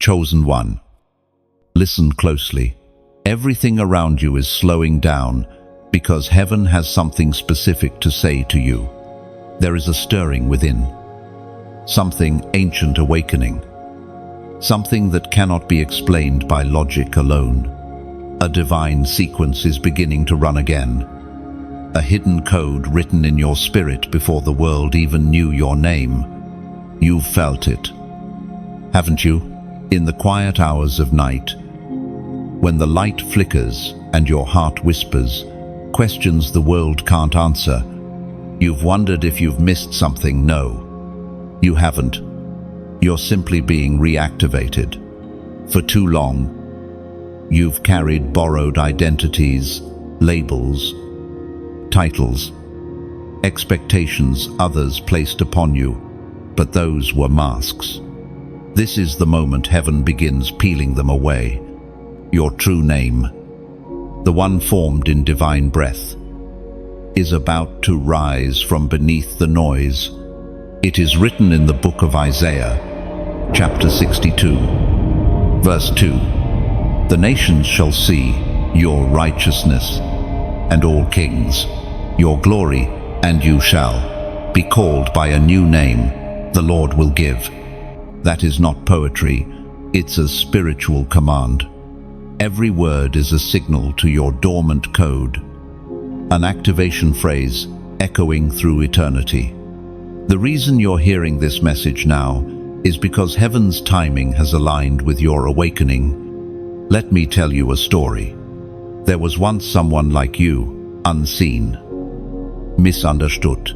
chosen one. Listen closely. Everything around you is slowing down because heaven has something specific to say to you. There is a stirring within, something ancient awakening, something that cannot be explained by logic alone. A divine sequence is beginning to run again. A hidden code written in your spirit before the world even knew your name. You've felt it, haven't you? In the quiet hours of night, when the light flickers and your heart whispers questions the world can't answer. You've wondered if you've missed something. No, you haven't. You're simply being reactivated. For too long, you've carried borrowed identities, labels, titles, expectations others placed upon you, but those were masks. This is the moment heaven begins peeling them away. Your true name, the one formed in divine breath, is about to rise from beneath the noise. It is written in the book of Isaiah, chapter 62, verse 2. The nations shall see your righteousness, and all kings your glory, and you shall be called by a new name the Lord will give. That is not poetry, it's a spiritual command. Every word is a signal to your dormant code, an activation phrase echoing through eternity. The reason you're hearing this message now is because heaven's timing has aligned with your awakening. Let me tell you a story. There was once someone like you, unseen, misunderstood,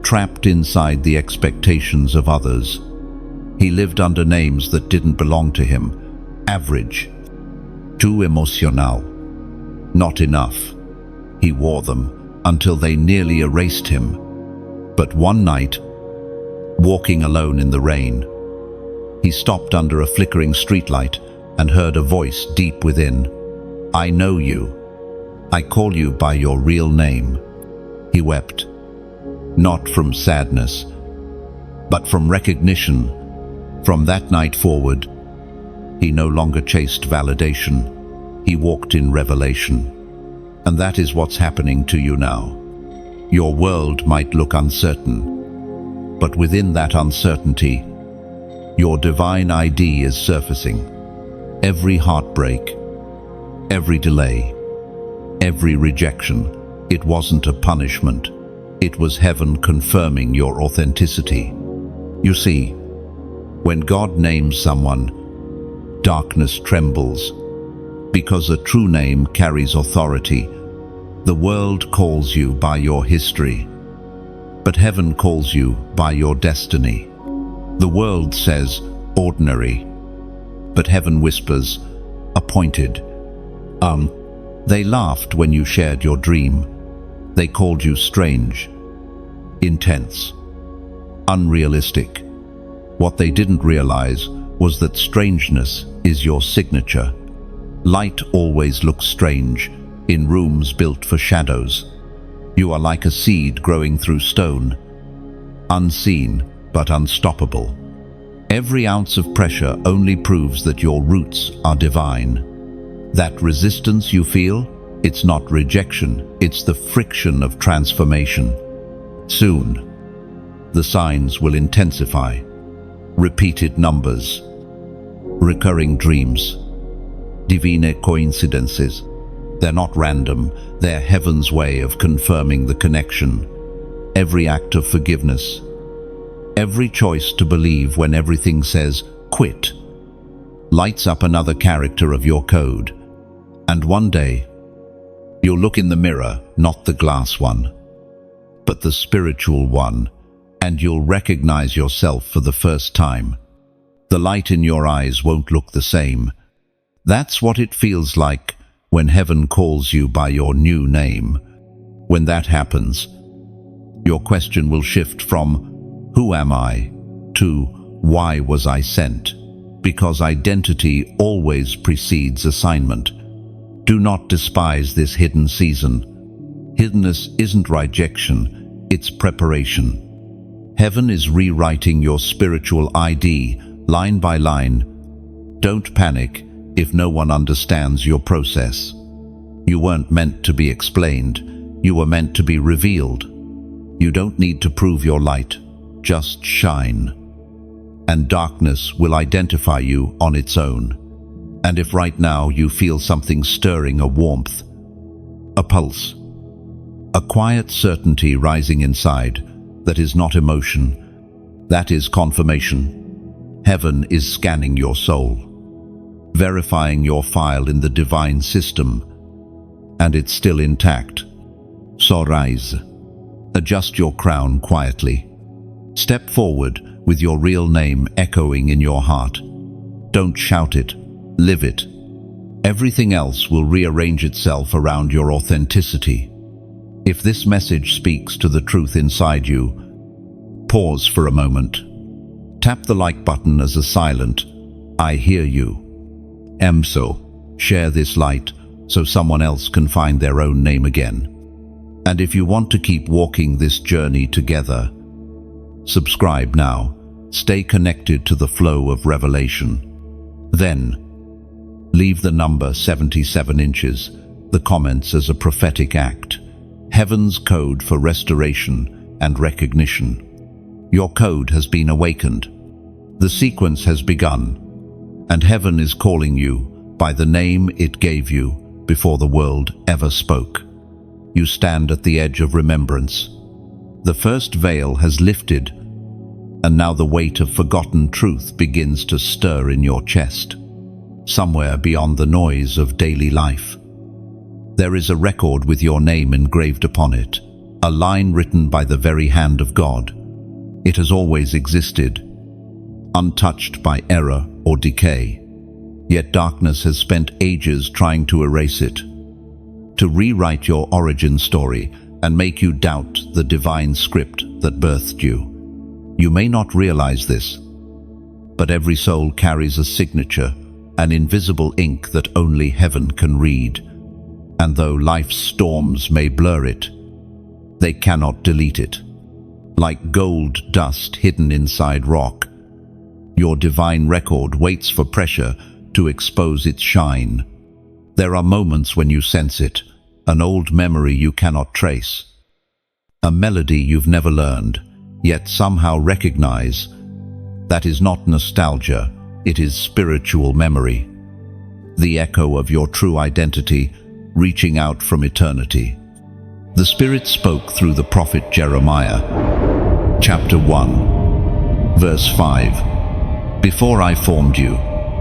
trapped inside the expectations of others. He lived under names that didn't belong to him. Average, too emotional, not enough. He wore them until they nearly erased him. But one night, walking alone in the rain, he stopped under a flickering streetlight and heard a voice deep within. I know you. I call you by your real name. He wept, not from sadness, but from recognition. From that night forward, he no longer chased validation. He walked in revelation. And that is what's happening to you now. Your world might look uncertain, but within that uncertainty, your divine ID is surfacing. Every heartbreak, every delay, every rejection, it wasn't a punishment. It was heaven confirming your authenticity. You see, when God names someone, darkness trembles, because a true name carries authority. The world calls you by your history, but heaven calls you by your destiny. The world says, ordinary, but heaven whispers, appointed. They laughed when you shared your dream. They called you strange, intense, unrealistic. What they didn't realize was that strangeness is your signature. Light always looks strange in rooms built for shadows. You are like a seed growing through stone, unseen but unstoppable. Every ounce of pressure only proves that your roots are divine. That resistance you feel, it's not rejection, it's the friction of transformation. Soon, the signs will intensify. Repeated numbers, recurring dreams, divine coincidences. They're not random, they're heaven's way of confirming the connection. Every act of forgiveness, every choice to believe when everything says quit, lights up another character of your code. And one day, you'll look in the mirror, not the glass one, but the spiritual one, and you'll recognize yourself for the first time. The light in your eyes won't look the same. That's what it feels like when heaven calls you by your new name. When that happens, your question will shift from, who am I, to, why was I sent? Because identity always precedes assignment. Do not despise this hidden season. Hiddenness isn't rejection, it's preparation. Heaven is rewriting your spiritual ID, line by line, Don't panic if no one understands your process. You weren't meant to be explained. You were meant to be revealed. You don't need to prove your light. Just shine. And darkness will identify you on its own. And if right now you feel something stirring, a warmth, a pulse, a quiet certainty rising inside, that is not emotion, that is confirmation. Heaven is scanning your soul, verifying your file in the divine system, and it's still intact. So rise. Adjust your crown quietly. Step forward with your real name echoing in your heart. Don't shout it, live it. Everything else will rearrange itself around your authenticity. If this message speaks to the truth inside you, pause for a moment. Tap the like button as a silent, I hear you. Share this light so someone else can find their own name again. And if you want to keep walking this journey together, subscribe now. Stay connected to the flow of revelation. Then, leave the number 77 inches, the comments as a prophetic act. Heaven's code for restoration and recognition. Your code has been awakened. The sequence has begun. And heaven is calling you by the name it gave you before the world ever spoke. You stand at the edge of remembrance. The first veil has lifted, and now the weight of forgotten truth begins to stir in your chest. Somewhere beyond the noise of daily life, there is a record with your name engraved upon it, a line written by the very hand of God. It has always existed, untouched by error or decay. Yet darkness has spent ages trying to erase it, to rewrite your origin story and make you doubt the divine script that birthed you. You may not realize this, but every soul carries a signature, an invisible ink that only heaven can read. And though life's storms may blur it, they cannot delete it. Like gold dust hidden inside rock, your divine record waits for pressure to expose its shine. There are moments when you sense it, an old memory you cannot trace, a melody you've never learned, yet somehow recognize. That is not nostalgia, it is spiritual memory. The echo of your true identity reaching out from eternity. The Spirit spoke through the prophet Jeremiah, chapter 1, verse 5. Before I formed you,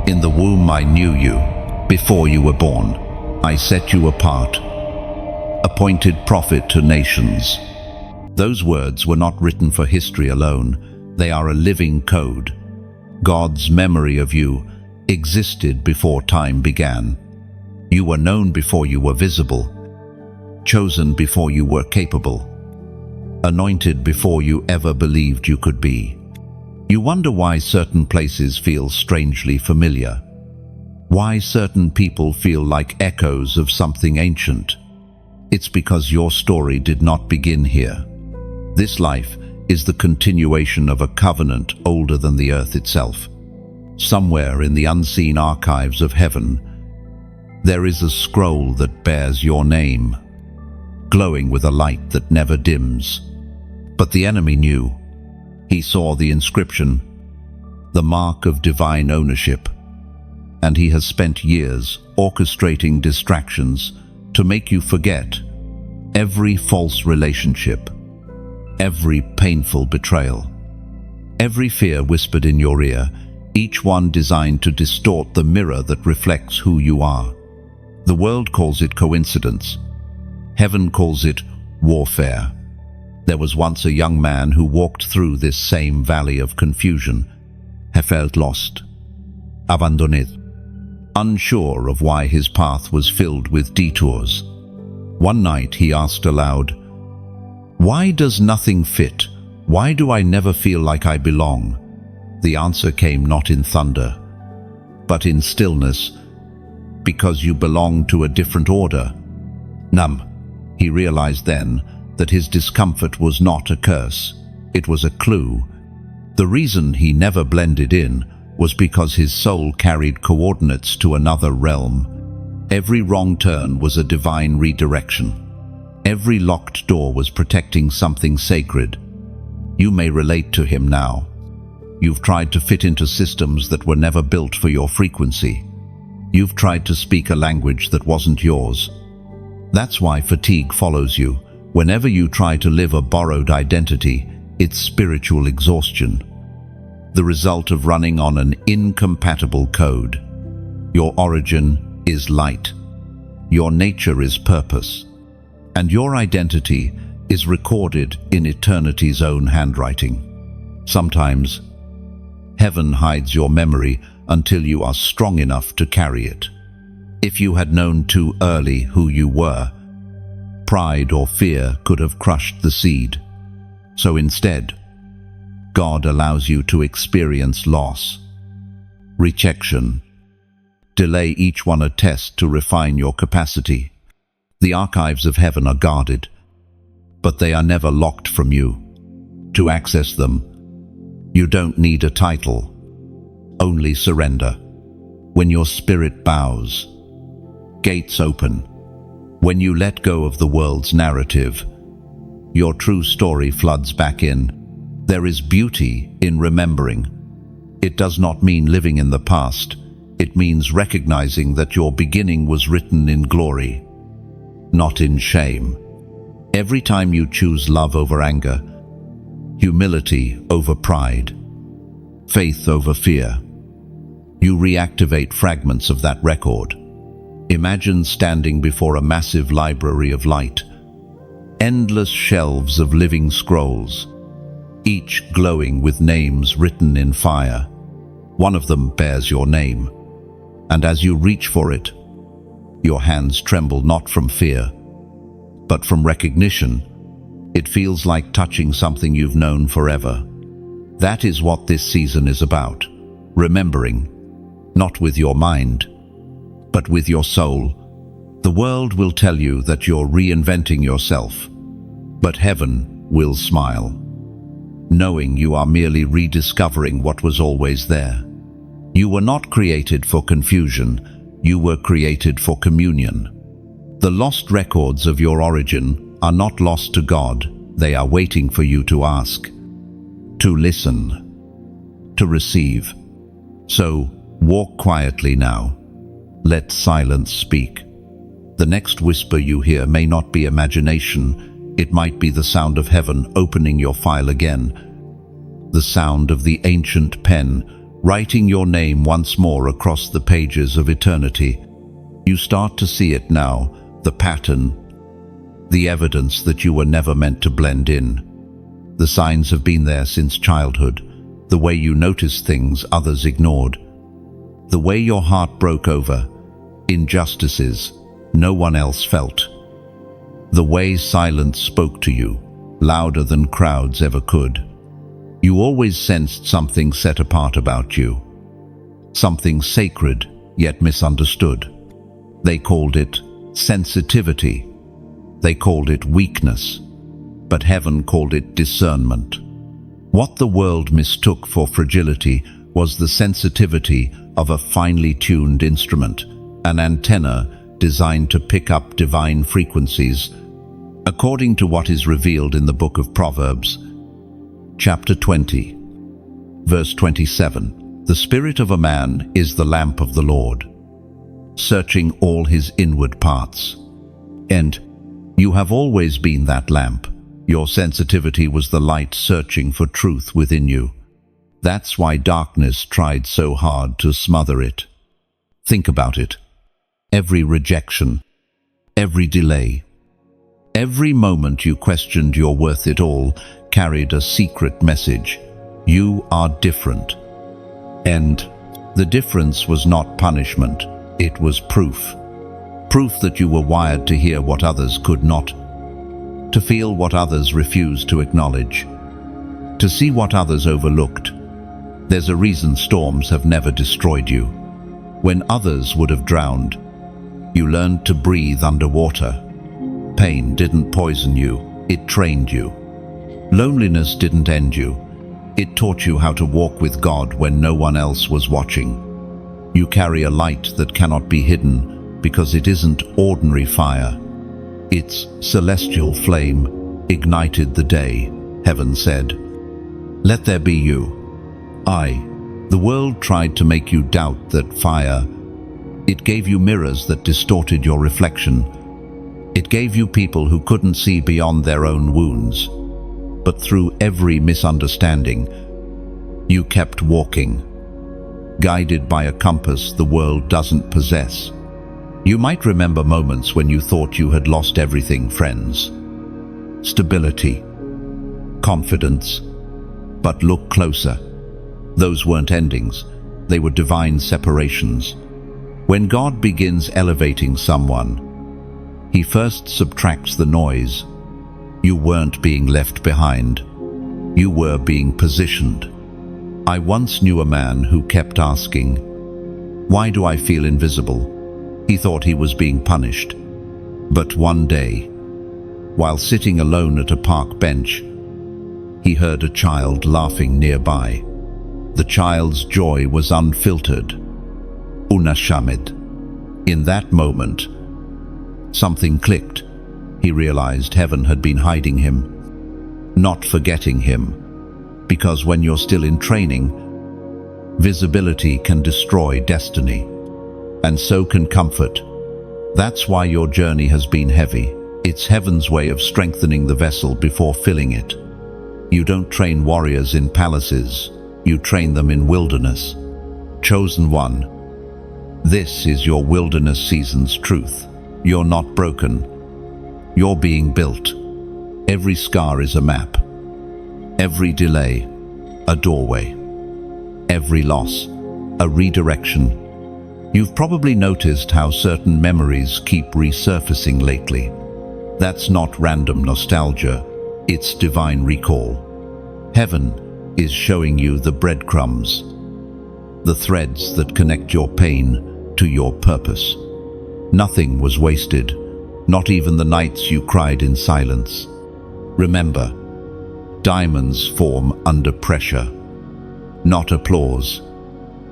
in the womb I knew you. Before you were born, I set you apart, appointed prophet to nations. Those words were not written for history alone. They are a living code. God's memory of you existed before time began. You were known before you were visible, chosen before you were capable, anointed before you ever believed you could be. You wonder why certain places feel strangely familiar, why certain people feel like echoes of something ancient. It's because your story did not begin here. This life is the continuation of a covenant older than the earth itself. Somewhere in the unseen archives of heaven, there is a scroll that bears your name, glowing with a light that never dims. But the enemy knew. He saw the inscription, the mark of divine ownership, and he has spent years orchestrating distractions to make you forget every false relationship, every painful betrayal, every fear whispered in your ear, each one designed to distort the mirror that reflects who you are. The world calls it coincidence. Heaven calls it warfare. There was once a young man who walked through this same valley of confusion. He felt lost, abandoned, unsure of why his path was filled with detours. One night he asked aloud, "Why does nothing fit? Why do I never feel like I belong?" The answer came not in thunder, but in stillness. Because you belong to a different order. Numb. He realized then that his discomfort was not a curse, it was a clue. The reason he never blended in was because his soul carried coordinates to another realm. Every wrong turn was a divine redirection. Every locked door was protecting something sacred. You may relate to him now. You've tried to fit into systems that were never built for your frequency. You've tried to speak a language that wasn't yours. That's why fatigue follows you. Whenever you try to live a borrowed identity, it's spiritual exhaustion. The result of running on an incompatible code. Your origin is light. Your nature is purpose. And your identity is recorded in eternity's own handwriting. Sometimes, heaven hides your memory until you are strong enough to carry it. If you had known too early who you were, pride or fear could have crushed the seed. So instead, God allows you to experience loss, rejection, delay, each one a test to refine your capacity. The archives of heaven are guarded, but they are never locked from you. To access them, you don't need a title, only surrender. When your spirit bows, gates open. When you let go of the world's narrative, your true story floods back in. There is beauty in remembering. It does not mean living in the past. It means recognizing that your beginning was written in glory, not in shame. Every time you choose love over anger, humility over pride, faith over fear, you reactivate fragments of that record. Imagine standing before a massive library of light, endless shelves of living scrolls, each glowing with names written in fire. One of them bears your name, and as you reach for it, your hands tremble not from fear, but from recognition. It feels like touching something you've known forever. That is what this season is about. Remembering, not with your mind, but with your soul. The world will tell you that you're reinventing yourself, but heaven will smile, knowing you are merely rediscovering what was always there. You were not created for confusion, you were created for communion. The lost records of your origin are not lost to God, they are waiting for you to ask, to listen, to receive. So, walk quietly now. Let silence speak. The next whisper you hear may not be imagination, it might be the sound of heaven opening your file again, the sound of the ancient pen writing your name once more across the pages of eternity. You start to see it now, the pattern, the evidence that you were never meant to blend in. The signs have been there since childhood, the way you noticed things others ignored, the way your heart broke over injustices no one else felt, the way silence spoke to you, louder than crowds ever could. You always sensed something set apart about you, something sacred yet misunderstood. They called it sensitivity. They called it weakness, but heaven called it discernment. What the world mistook for fragility was the sensitivity of a finely tuned instrument, an antenna designed to pick up divine frequencies. According to what is revealed in the book of Proverbs, chapter 20, verse 27, the spirit of a man is the lamp of the Lord, searching all his inward parts. And you have always been that lamp. Your sensitivity was the light searching for truth within you. That's why darkness tried so hard to smother it. Think about it. Every rejection, every delay, every moment you questioned your worth, it all carried a secret message. You are different. And the difference was not punishment, it was proof. Proof that you were wired to hear what others could not, to feel what others refused to acknowledge, to see what others overlooked. There's a reason storms have never destroyed you. When others would have drowned, you learned to breathe underwater. Pain didn't poison you, it trained you. Loneliness didn't end you, It taught you how to walk with God when no one else was watching. You carry a light that cannot be hidden because it isn't ordinary fire. Its celestial flame ignited the day. Heaven said, "Let there be you." The world tried to make you doubt that fire. It gave you mirrors that distorted your reflection. It gave you people who couldn't see beyond their own wounds. But through every misunderstanding, you kept walking, guided by a compass the world doesn't possess. You might remember moments when you thought you had lost everything, friends. Stability, confidence. But look closer. Those weren't endings. They were divine separations. When God begins elevating someone, He first subtracts the noise. You weren't being left behind. You were being positioned. I once knew a man who kept asking, "Why do I feel invisible?" He thought he was being punished. But one day, while sitting alone at a park bench, he heard a child laughing nearby. The child's joy was unfiltered, unashamed. In that moment, something clicked. He realized heaven had been hiding him, not forgetting him. Because when you're still in training, visibility can destroy destiny, and so can comfort. That's why your journey has been heavy. It's heaven's way of strengthening the vessel before filling it. You don't train warriors in palaces, you train them in wilderness. Chosen one, this is your wilderness season's truth. You're not broken. You're being built. Every scar is a map. Every delay, a doorway. Every loss, a redirection. You've probably noticed how certain memories keep resurfacing lately. That's not random nostalgia, it's divine recall. Heaven is showing you the breadcrumbs, the threads that connect your pain to your purpose. Nothing was wasted, not even the nights you cried in silence. Remember, diamonds form under pressure, not applause.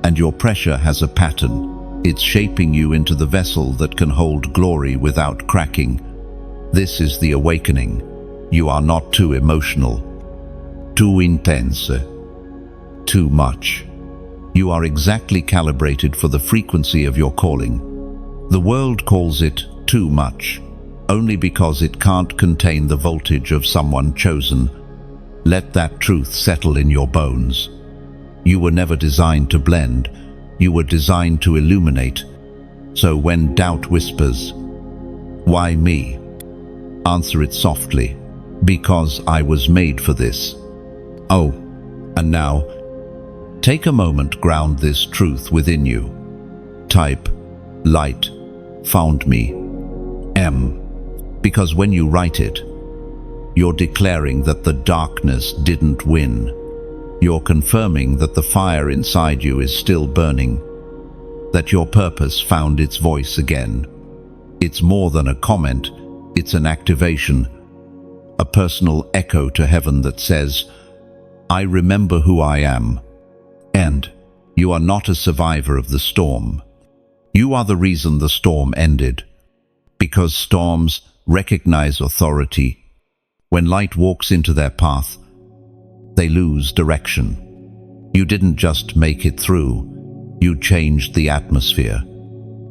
And your pressure has a pattern. It's shaping you into the vessel that can hold glory without cracking. This is the awakening. You are not too emotional, too intense, too much. You are exactly calibrated for the frequency of your calling. The world calls it too much, only because it can't contain the voltage of someone chosen. Let that truth settle in your bones. You were never designed to blend. You were designed to illuminate. So when doubt whispers, "Why me?" answer it softly, "Because I was made for this." Oh, and now, take a moment, ground this truth within you. Type, "Light found me." Because when you write it, you're declaring that the darkness didn't win. You're confirming that the fire inside you is still burning, that your purpose found its voice again. It's more than a comment, it's an activation, a personal echo to heaven that says, "I remember who I am." And you are not a survivor of the storm. You are the reason the storm ended. Because storms recognize authority. When light walks into their path, they lose direction. You didn't just make it through, you changed the atmosphere.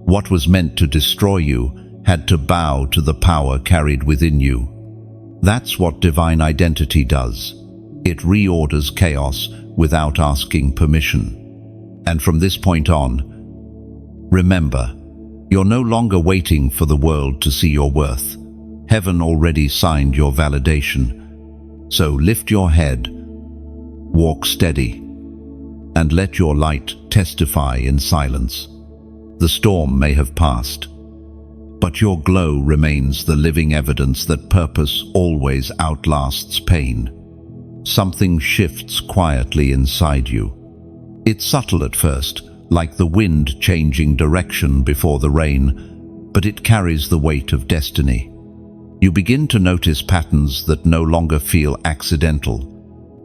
What was meant to destroy you had to bow to the power carried within you. That's what divine identity does. It reorders chaos without asking permission. And from this point on, remember, you're no longer waiting for the world to see your worth. Heaven already signed your validation. So lift your head, walk steady, and let your light testify in silence. The storm may have passed, but your glow remains the living evidence that purpose always outlasts pain. Something shifts quietly inside you. It's subtle at first, like the wind changing direction before the rain, but it carries the weight of destiny. You begin to notice patterns that no longer feel accidental.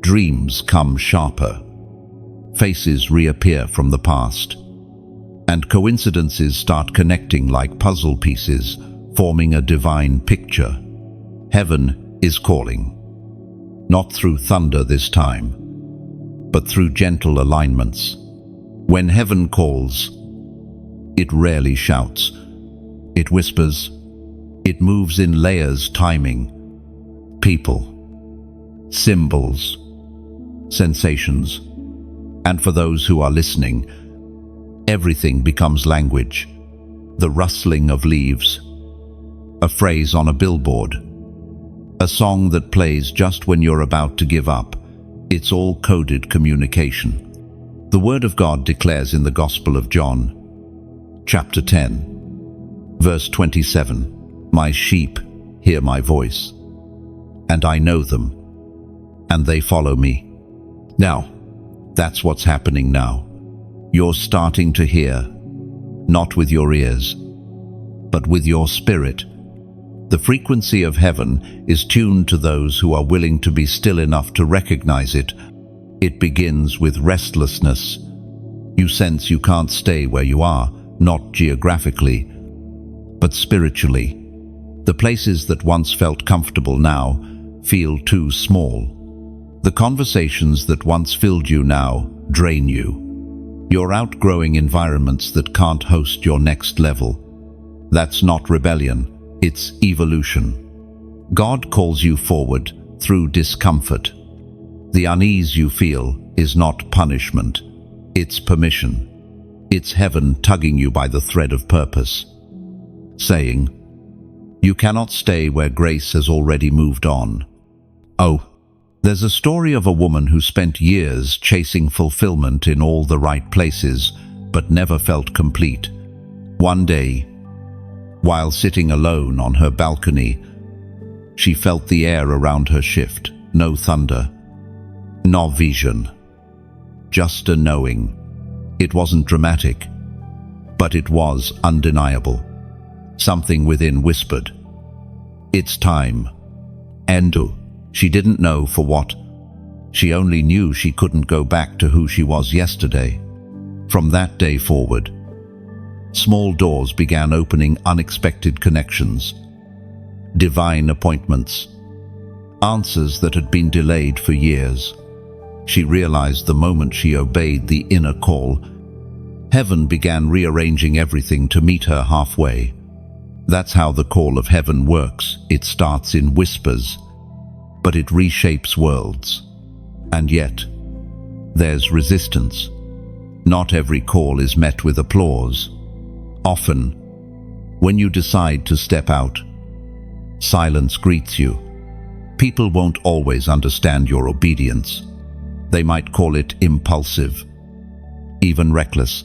Dreams come sharper. Faces reappear from the past. And coincidences start connecting like puzzle pieces, forming a divine picture. Heaven is calling. Not through thunder this time, but through gentle alignments. When heaven calls, it rarely shouts. It whispers. It moves in layers, timing. People, symbols, sensations. And for those who are listening, everything becomes language. The rustling of leaves, a phrase on a billboard, a song that plays just when you're about to give up. It's all coded communication. The Word of God declares in the Gospel of John, chapter 10, verse 27, "My sheep hear my voice, and I know them, and they follow me." Now, that's what's happening now. You're starting to hear, not with your ears, but with your spirit. The frequency of heaven is tuned to those who are willing to be still enough to recognize it. It begins with restlessness. You sense you can't stay where you are, not geographically, but spiritually. The places that once felt comfortable now feel too small. The conversations that once filled you now drain you. You're outgrowing environments that can't host your next level. That's not rebellion, it's evolution. God calls you forward through discomfort. The unease you feel is not punishment, it's permission. It's heaven tugging you by the thread of purpose, saying, "You cannot stay where grace has already moved on." Oh, there's a story of a woman who spent years chasing fulfillment in all the right places, but never felt complete. One day, while sitting alone on her balcony, she felt the air around her shift. No thunder, no vision, just a knowing. It wasn't dramatic, but it was undeniable. Something within whispered, "It's time." And she didn't know for what. She only knew she couldn't go back to who she was yesterday. From that day forward, small doors began opening, unexpected connections, divine appointments, answers that had been delayed for years. She realized the moment she obeyed the inner call, heaven began rearranging everything to meet her halfway. That's how the call of heaven works. It starts in whispers, but it reshapes worlds. And yet, there's resistance. Not every call is met with applause. Often, when you decide to step out, silence greets you. People won't always understand your obedience. They might call it impulsive, even reckless,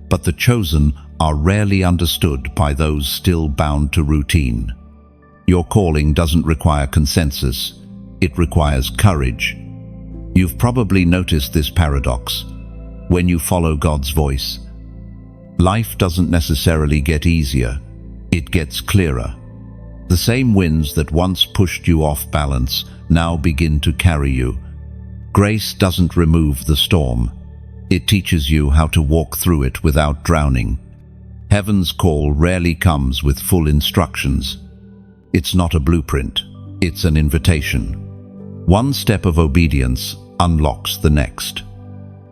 but the chosen are rarely understood by those still bound to routine. Your calling doesn't require consensus, it requires courage. You've probably noticed this paradox. When you follow God's voice, life doesn't necessarily get easier, it gets clearer. The same winds that once pushed you off balance now begin to carry you. Grace doesn't remove the storm. It teaches you how to walk through it without drowning. Heaven's call rarely comes with full instructions. It's not a blueprint, it's an invitation. One step of obedience unlocks the next.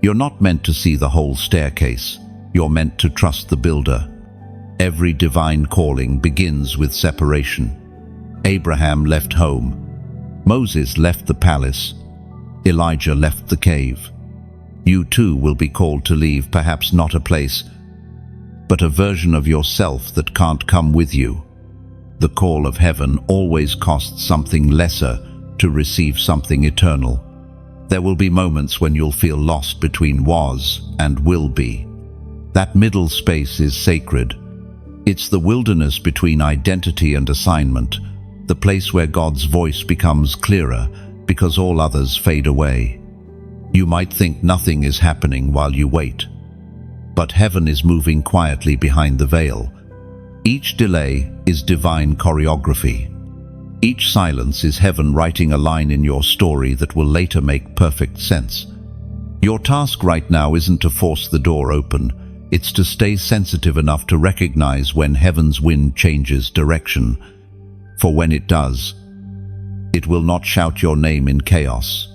You're not meant to see the whole staircase. You're meant to trust the builder. Every divine calling begins with separation. Abraham left home. Moses left the palace. Elijah left the cave. You too will be called to leave, perhaps not a place, but a version of yourself that can't come with you. The call of heaven always costs something lesser to receive something eternal. There will be moments when you'll feel lost between was and will be. That middle space is sacred. It's the wilderness between identity and assignment, the place where God's voice becomes clearer because all others fade away. You might think nothing is happening while you wait, but heaven is moving quietly behind the veil. Each delay is divine choreography. Each silence is heaven writing a line in your story that will later make perfect sense. Your task right now isn't to force the door open, it's to stay sensitive enough to recognize when heaven's wind changes direction. For when it does, it will not shout your name in chaos.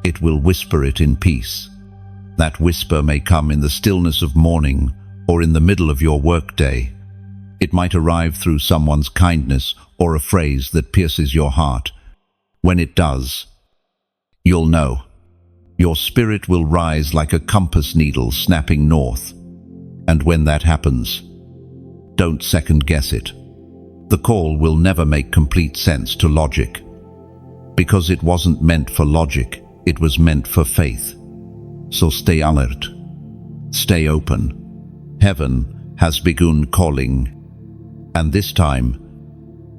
It will whisper it in peace. That whisper may come in the stillness of morning or in the middle of your workday. It might arrive through someone's kindness or a phrase that pierces your heart. When it does, you'll know. Your spirit will rise like a compass needle snapping north. And when that happens, don't second-guess it. The call will never make complete sense to logic. Because it wasn't meant for logic, it was meant for faith. So stay alert. Stay open. Heaven has begun calling. And this time,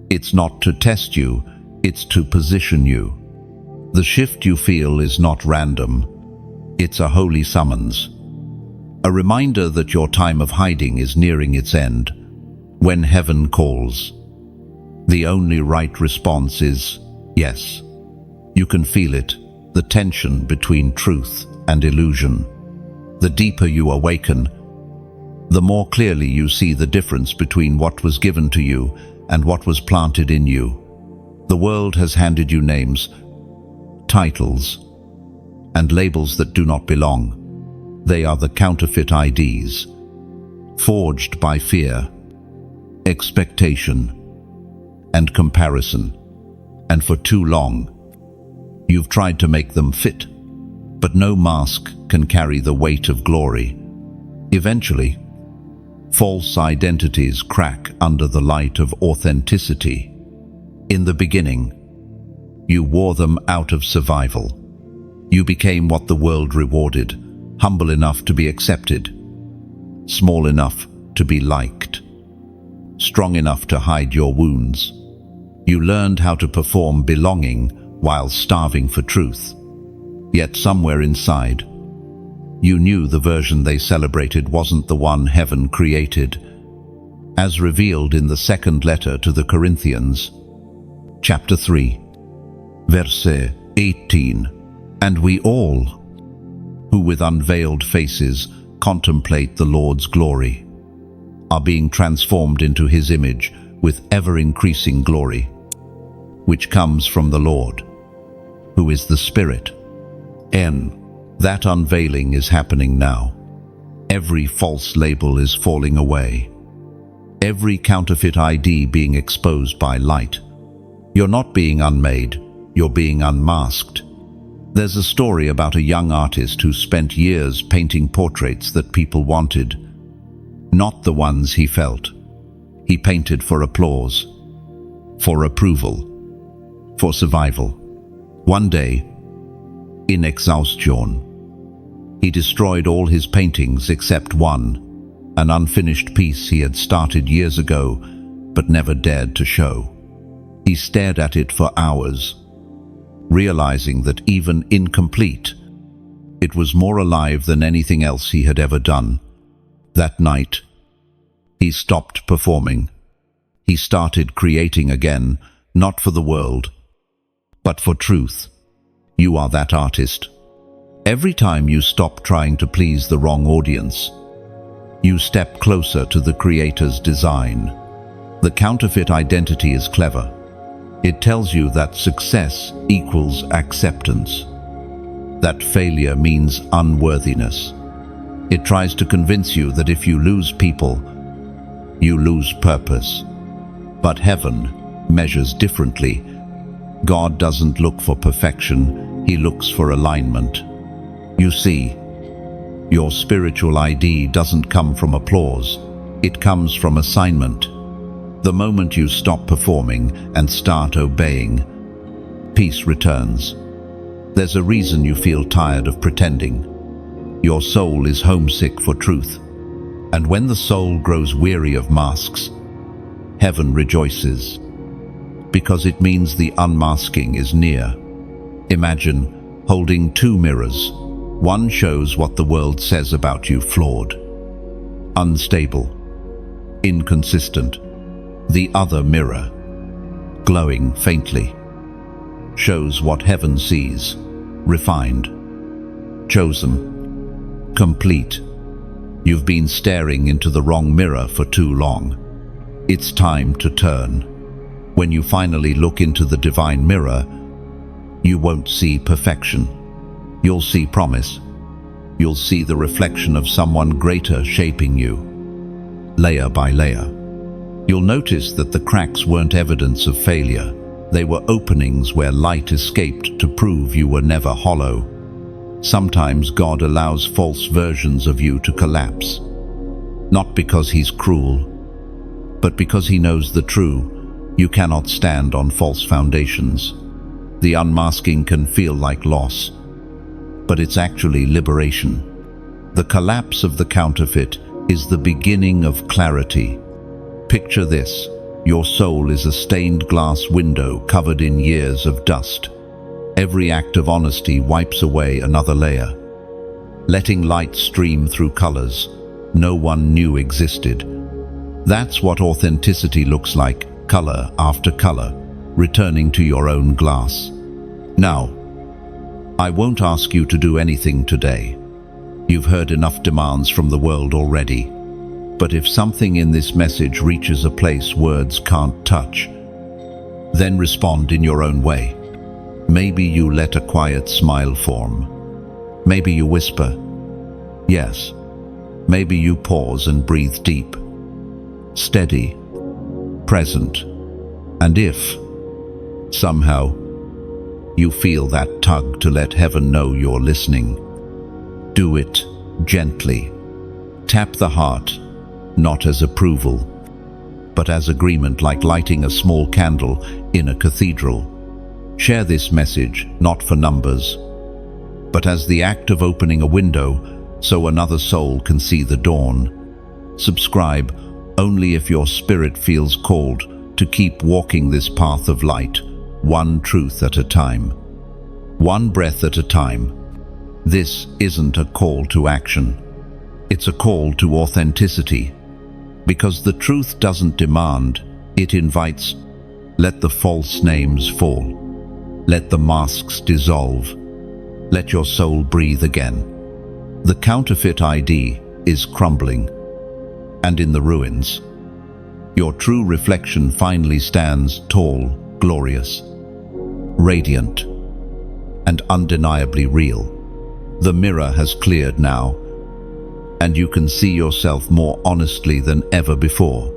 it's not to test you, it's to position you. The shift you feel is not random. It's a holy summons. A reminder that your time of hiding is nearing its end. When heaven calls, the only right response is yes. You can feel it, the tension between truth and illusion. The deeper you awaken, the more clearly you see the difference between what was given to you and what was planted in you. The world has handed you names, titles, and labels that do not belong. They are the counterfeit IDs, forged by fear, expectation, and comparison. And for too long, you've tried to make them fit, but no mask can carry the weight of glory. Eventually, false identities crack under the light of authenticity. In the beginning, you wore them out of survival. You became what the world rewarded, humble enough to be accepted, small enough to be liked, strong enough to hide your wounds. You learned how to perform belonging while starving for truth. Yet somewhere inside, you knew the version they celebrated wasn't the one heaven created. As revealed in the second letter to the Corinthians, chapter 3, verse 18, "And we all, who with unveiled faces contemplate the Lord's glory, are being transformed into his image with ever-increasing glory, which comes from the Lord, who is the Spirit." That unveiling is happening now. Every false label is falling away. Every counterfeit ID being exposed by light. You're not being unmade, you're being unmasked. There's a story about a young artist who spent years painting portraits that people wanted, not the ones he felt. He painted for applause, for approval, for survival. One day, in exhaustion, he destroyed all his paintings except one, an unfinished piece he had started years ago but never dared to show. He stared at it for hours, realizing that even incomplete, it was more alive than anything else he had ever done. That night, he stopped performing. He started creating again, not for the world, but for truth. You are that artist. Every time you stop trying to please the wrong audience, you step closer to the Creator's design. The counterfeit identity is clever. It tells you that success equals acceptance, that failure means unworthiness. It tries to convince you that if you lose people, you lose purpose. But heaven measures differently. God doesn't look for perfection, he looks for alignment. You see, your spiritual ID doesn't come from applause, it comes from assignment. The moment you stop performing and start obeying, peace returns. There's a reason you feel tired of pretending. Your soul is homesick for truth. And when the soul grows weary of masks, heaven rejoices, because it means the unmasking is near. Imagine holding two mirrors. One shows what the world says about you: flawed, unstable, inconsistent. The other mirror glowing faintly. Shows what heaven sees, refined, chosen, complete. You've been staring into the wrong mirror for too long. It's time to turn. When you finally look into the divine mirror, you won't see perfection. You'll see promise. You'll see the reflection of someone greater shaping you, layer by layer. You'll notice that the cracks weren't evidence of failure. They were openings where light escaped to prove you were never hollow. Sometimes God allows false versions of you to collapse, not because He's cruel, but because He knows the true. You cannot stand on false foundations. The unmasking can feel like loss, but it's actually liberation. The collapse of the counterfeit is the beginning of clarity. Picture this: your soul is a stained glass window covered in years of dust. Every act of honesty wipes away another layer, letting light stream through colors no one knew existed. That's what authenticity looks like, color after color, returning to your own glass. Now, I won't ask you to do anything today. You've heard enough demands from the world already. But if something in this message reaches a place words can't touch, then respond in your own way. Maybe you let a quiet smile form. Maybe you whisper, yes. Maybe you pause and breathe deep. Steady, present. And if, somehow, you feel that tug to let heaven know you're listening, do it gently. Tap the heart, not as approval, but as agreement, like lighting a small candle in a cathedral. Share this message, not for numbers, but as the act of opening a window so another soul can see the dawn. Subscribe only if your spirit feels called to keep walking this path of light, one truth at a time, one breath at a time. This isn't a call to action. It's a call to authenticity. Because the truth doesn't demand, it invites. Let the false names fall. Let the masks dissolve. Let your soul breathe again. The counterfeit ID is crumbling. And in the ruins, your true reflection finally stands tall, glorious, radiant, and undeniably real. The mirror has cleared now, and you can see yourself more honestly than ever before.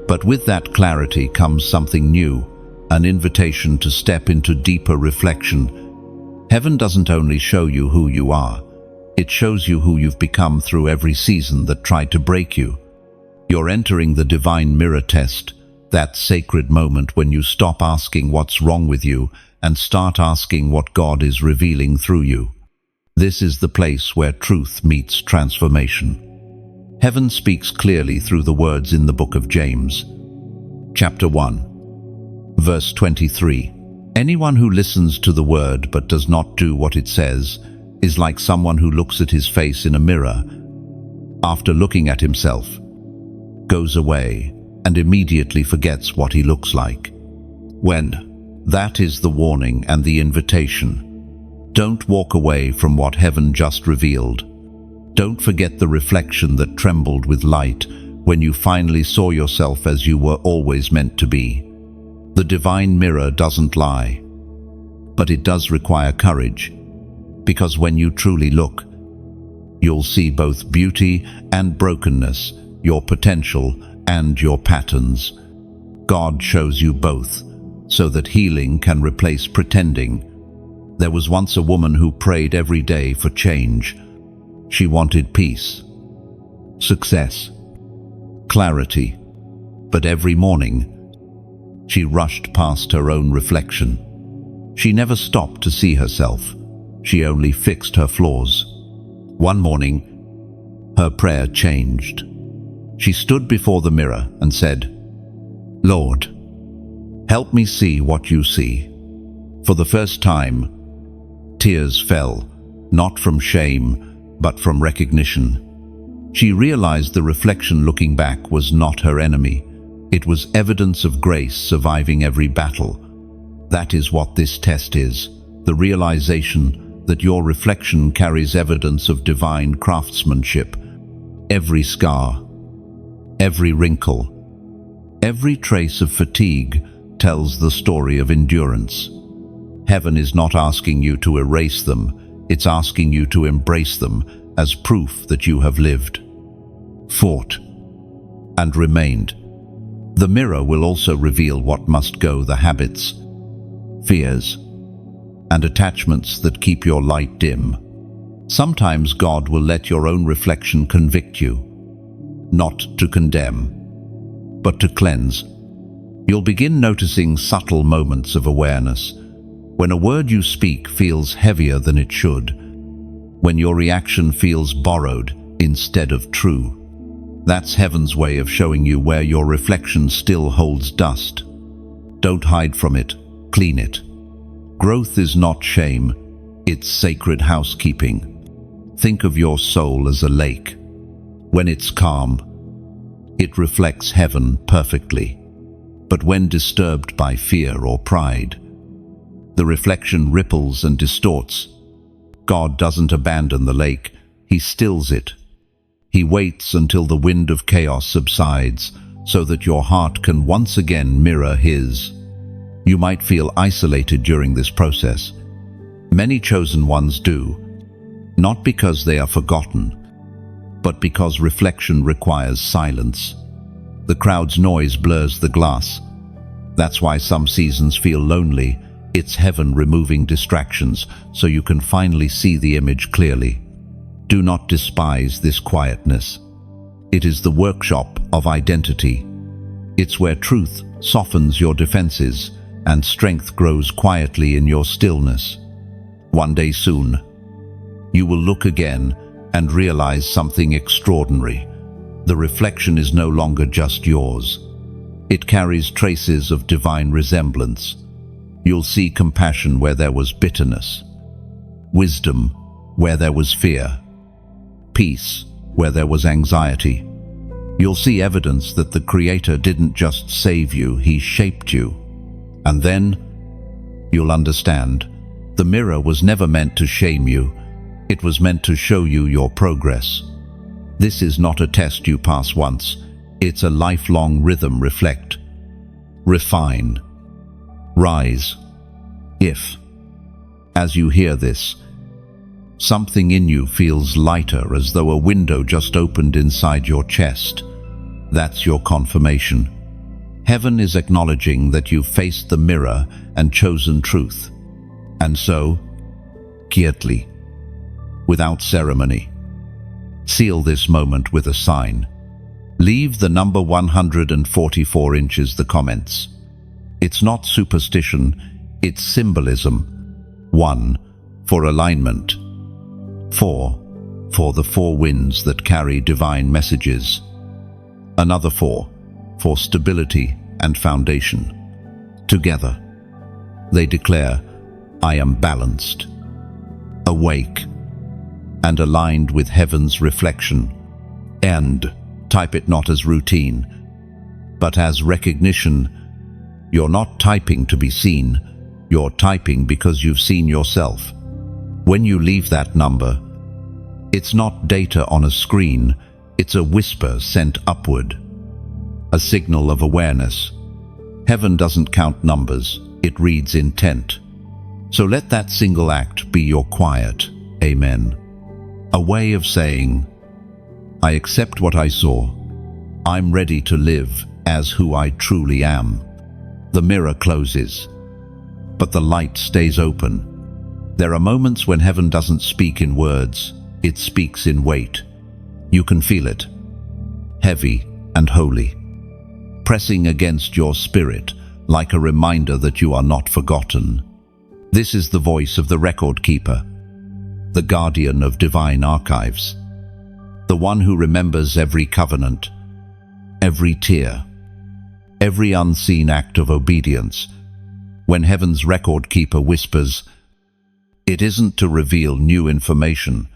But with that clarity comes something new, an invitation to step into deeper reflection. Heaven doesn't only show you who you are, it shows you who you've become through every season that tried to break you. You're entering the divine mirror test, that sacred moment when you stop asking what's wrong with you and start asking what God is revealing through you. This is the place where truth meets transformation. Heaven speaks clearly through the words in the book of James, chapter 1, verse 23. Anyone who listens to the word but does not do what it says is like someone who looks at his face in a mirror. After looking at himself, goes away and immediately forgets what he looks like. That is the warning and the invitation. Don't walk away from what heaven just revealed. Don't forget the reflection that trembled with light when you finally saw yourself as you were always meant to be. The divine mirror doesn't lie, but it does require courage, because when you truly look, you'll see both beauty and brokenness, your potential and your patterns. God shows you both, so that healing can replace pretending. There was once a woman who prayed every day for change. She wanted peace, success, clarity, but every morning, she rushed past her own reflection. She never stopped to see herself. She only fixed her flaws. One morning, her prayer changed. She stood before the mirror and said, "Lord, help me see what you see." For the first time, tears fell, not from shame, but from recognition. She realized the reflection looking back was not her enemy, It was evidence of grace surviving every battle. That is what this test is, the realization that your reflection carries evidence of divine craftsmanship. Every scar, every wrinkle, every trace of fatigue tells the story of endurance. Heaven is not asking you to erase them, it's asking you to embrace them as proof that you have lived, fought, and remained. The mirror will also reveal what must go, the habits, fears, and attachments that keep your light dim. Sometimes God will let your own reflection convict you, not to condemn, but to cleanse. You'll begin noticing subtle moments of awareness, when a word you speak feels heavier than it should, when your reaction feels borrowed instead of true. That's heaven's way of showing you where your reflection still holds dust. Don't hide from it, clean it. Growth is not shame, it's sacred housekeeping. Think of your soul as a lake. When it's calm, it reflects heaven perfectly. But when disturbed by fear or pride, the reflection ripples and distorts. God doesn't abandon the lake, He stills it. He waits until the wind of chaos subsides, so that your heart can once again mirror His. You might feel isolated during this process. Many chosen ones do, not because they are forgotten, but because reflection requires silence. The crowd's noise blurs the glass. That's why some seasons feel lonely. It's heaven removing distractions so you can finally see the image clearly. Do not despise this quietness. It is the workshop of identity. It's where truth softens your defenses and strength grows quietly in your stillness. One day soon, you will look again and realize something extraordinary. The reflection is no longer just yours. It carries traces of divine resemblance. You'll see compassion where there was bitterness, wisdom where there was fear, peace where there was anxiety. You'll see evidence that the Creator didn't just save you, He shaped you. And then you'll understand, the mirror was never meant to shame you. It was meant to show you your progress. This is not a test you pass once. It's a lifelong rhythm. Reflect, refine, rise. If, as you hear this, something in you feels lighter, as though a window just opened inside your chest, that's your confirmation. Heaven is acknowledging that you've faced the mirror and chosen truth. And so, quietly, without ceremony, seal this moment with a sign. Leave the number 144 inches the comments. It's not superstition, it's symbolism. 1, for alignment. 4, for the 4 winds that carry divine messages. Another 4, for stability and foundation. Together, they declare, I am balanced, awake, and aligned with heaven's reflection. And type it not as routine, but as recognition. You're not typing to be seen, you're typing because you've seen yourself. When you leave that number, it's not data on a screen, it's a whisper sent upward, a signal of awareness. Heaven doesn't count numbers, it reads intent. So let that single act be your quiet amen. A way of saying, I accept what I saw. I'm ready to live as who I truly am. The mirror closes, but the light stays open. There are moments when heaven doesn't speak in words, it speaks in weight. You can feel it, heavy and holy, pressing against your spirit like a reminder that you are not forgotten. This is the voice of the record keeper, the guardian of divine archives, the one who remembers every covenant, every tear, every unseen act of obedience. When heaven's record keeper whispers, it isn't to reveal new information,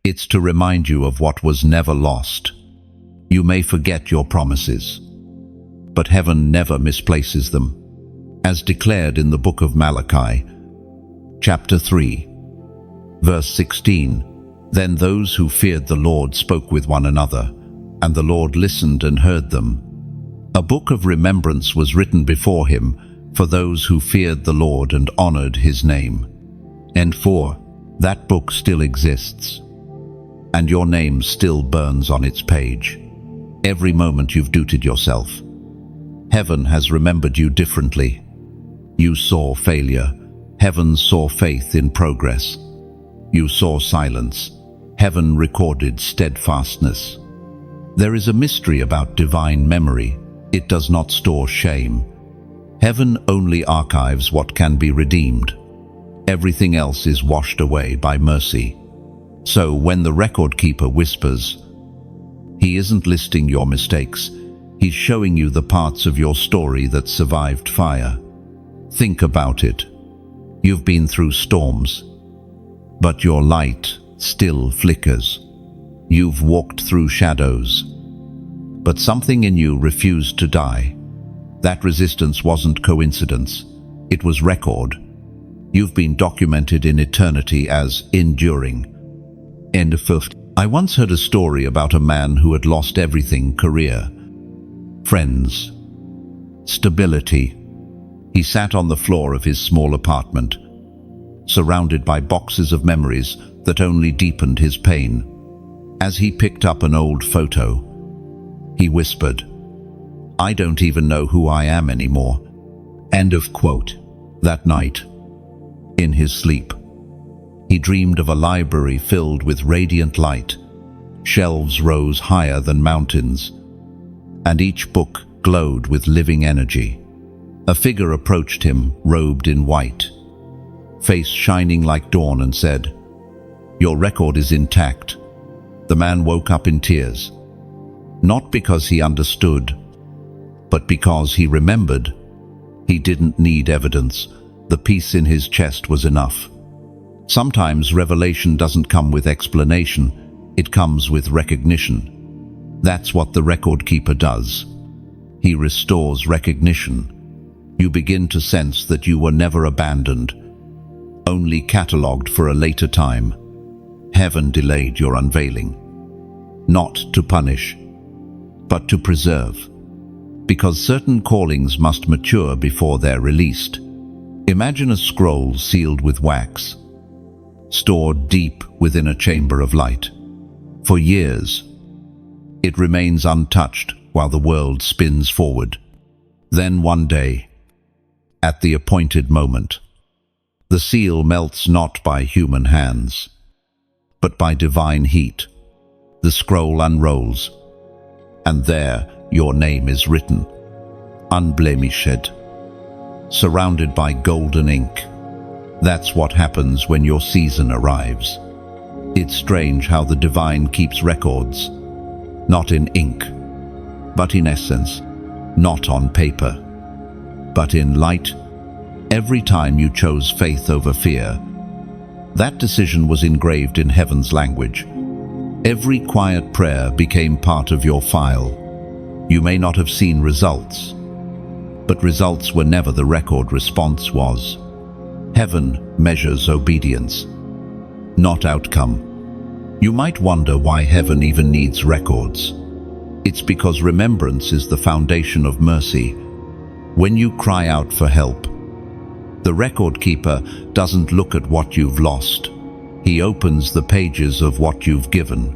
it's to remind you of what was never lost. You may forget your promises, but heaven never misplaces them. As declared in the book of Malachi, chapter 3, verse 16, "Then those who feared the Lord spoke with one another, and the Lord listened and heard them. A book of remembrance was written before him for those who feared the Lord and honored his name." And that book still exists, and your name still burns on its page. Every moment you've doubted yourself, heaven has remembered you differently. You saw failure, heaven saw faith in progress. You saw silence, heaven recorded steadfastness. There is a mystery about divine memory. It does not store shame. Heaven only archives what can be redeemed. Everything else is washed away by mercy. So when the record keeper whispers, he isn't listing your mistakes. He's showing you the parts of your story that survived fire. Think about it. You've been through storms, but your light still flickers. You've walked through shadows, but something in you refused to die. That resistance wasn't coincidence. It was record. You've been documented in eternity as enduring. End of 5. I once heard a story about a man who had lost everything: career, friends, stability. He sat on the floor of his small apartment, surrounded by boxes of memories that only deepened his pain. As he picked up an old photo, he whispered, "I don't even know who I am anymore." End of quote. That night, in his sleep, he dreamed of a library filled with radiant light. Shelves rose higher than mountains, and each book glowed with living energy. A figure approached him, robed in white, face shining like dawn, and said, "Your record is intact." The man woke up in tears, not because he understood, but because he remembered. He didn't need evidence. The peace in his chest was enough. Sometimes revelation doesn't come with explanation, it comes with recognition. That's what the record keeper does. He restores recognition. You begin to sense that you were never abandoned, only catalogued for a later time. Heaven delayed your unveiling, not to punish, but to preserve, because certain callings must mature before they're released. Imagine a scroll sealed with wax, stored deep within a chamber of light. For years, it remains untouched while the world spins forward. Then one day, at the appointed moment, the seal melts not by human hands, but by divine heat. The scroll unrolls, and there your name is written, unblemished, surrounded by golden ink. That's what happens when your season arrives. It's strange how the divine keeps records, not in ink, but in essence, not on paper, but in light. Every time you chose faith over fear, that decision was engraved in heaven's language. Every quiet prayer became part of your file. You may not have seen results, but results were never the record. Response was. Heaven measures obedience, not outcome. You might wonder why heaven even needs records. It's because remembrance is the foundation of mercy. When you cry out for help, the record keeper doesn't look at what you've lost. He opens the pages of what you've given.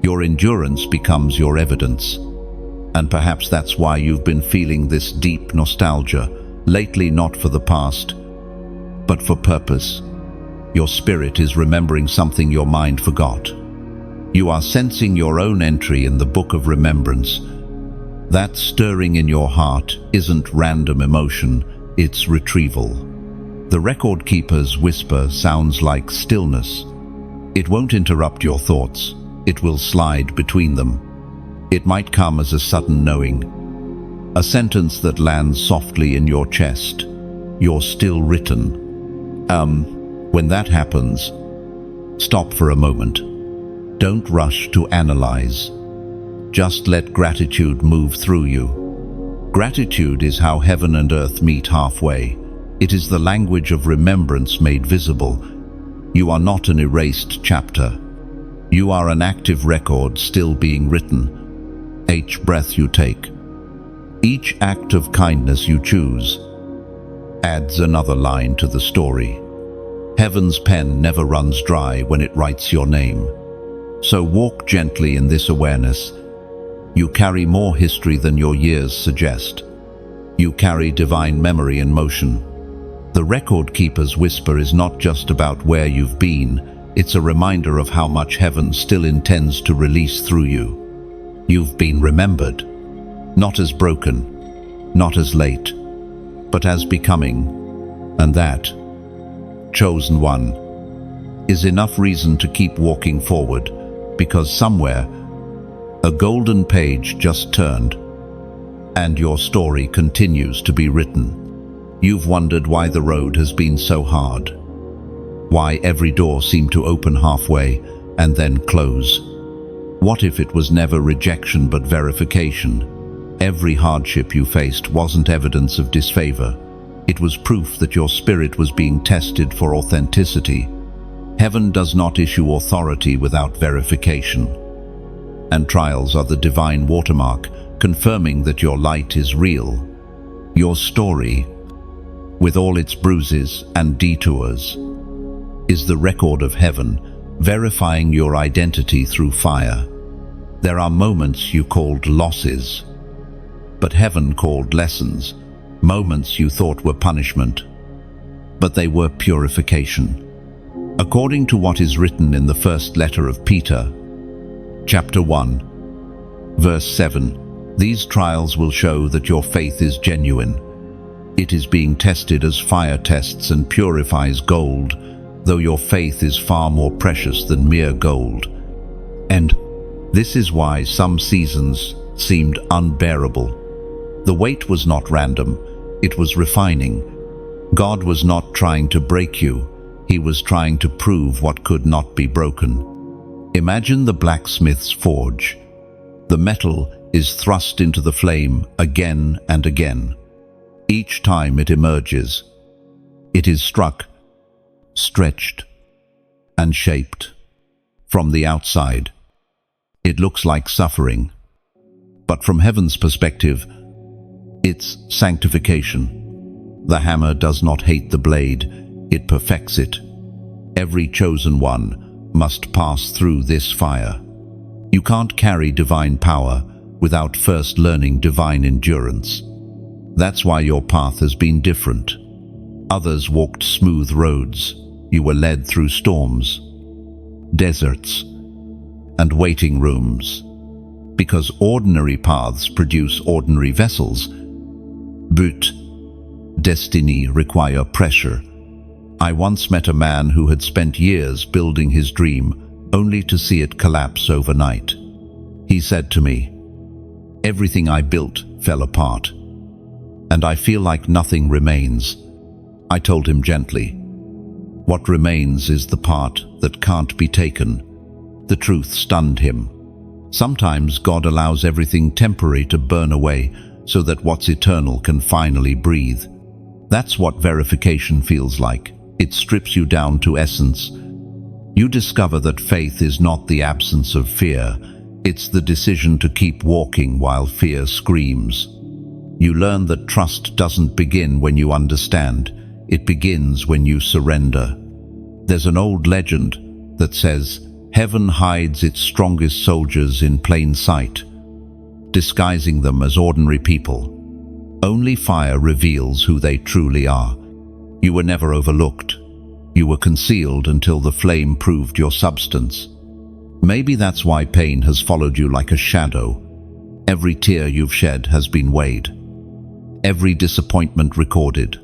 Your endurance becomes your evidence. And perhaps that's why you've been feeling this deep nostalgia lately, not for the past, but for purpose. Your spirit is remembering something your mind forgot. You are sensing your own entry in the book of remembrance. That stirring in your heart isn't random emotion, it's retrieval. The record keeper's whisper sounds like stillness. It won't interrupt your thoughts, it will slide between them. It might come as a sudden knowing, a sentence that lands softly in your chest. You're still written. When that happens, stop for a moment. Don't rush to analyze. Just let gratitude move through you. Gratitude is how heaven and earth meet halfway. It is the language of remembrance made visible. You are not an erased chapter. You are an active record still being written. Each breath you take, each act of kindness you choose, adds another line to the story. Heaven's pen never runs dry when it writes your name. So walk gently in this awareness. You carry more history than your years suggest. You carry divine memory in motion. The record keeper's whisper is not just about where you've been, it's a reminder of how much heaven still intends to release through you. You've been remembered, not as broken, not as late, but as becoming, and that, chosen one, is enough reason to keep walking forward, because somewhere, a golden page just turned, and your story continues to be written. You've wondered why the road has been so hard, why every door seemed to open halfway and then close. What if it was never rejection but verification? Every hardship you faced wasn't evidence of disfavor. It was proof that your spirit was being tested for authenticity. Heaven does not issue authority without verification. And trials are the divine watermark, confirming that your light is real. Your story, with all its bruises and detours, is the record of heaven, verifying your identity through fire. There are moments you called losses, but heaven called lessons. Moments you thought were punishment, but they were purification. According to what is written in the first letter of Peter, chapter 1, verse 7, these trials will show that your faith is genuine. It is being tested as fire tests and purifies gold, though your faith is far more precious than mere gold. And this is why some seasons seemed unbearable. The weight was not random, it was refining. God was not trying to break you, He was trying to prove what could not be broken. Imagine the blacksmith's forge. The metal is thrust into the flame again and again. Each time it emerges, it is struck, stretched, and shaped. From the outside, it looks like suffering. But from heaven's perspective, it's sanctification. The hammer does not hate the blade, it perfects it. Every chosen one must pass through this fire. You can't carry divine power without first learning divine endurance. That's why your path has been different. Others walked smooth roads. You were led through storms, deserts, and waiting rooms. Because ordinary paths produce ordinary vessels, but destiny require pressure. I once met a man who had spent years building his dream, only to see it collapse overnight. He said to me, "Everything I built fell apart, and I feel like nothing remains." I told him gently, "What remains is the part that can't be taken." The truth stunned him. Sometimes God allows everything temporary to burn away so that what's eternal can finally breathe. That's what verification feels like. It strips you down to essence. You discover that faith is not the absence of fear. It's the decision to keep walking while fear screams. You learn that trust doesn't begin when you understand. It begins when you surrender. There's an old legend that says, heaven hides its strongest soldiers in plain sight, disguising them as ordinary people. Only fire reveals who they truly are. You were never overlooked. You were concealed until the flame proved your substance. Maybe that's why pain has followed you like a shadow. Every tear you've shed has been weighed. Every disappointment recorded.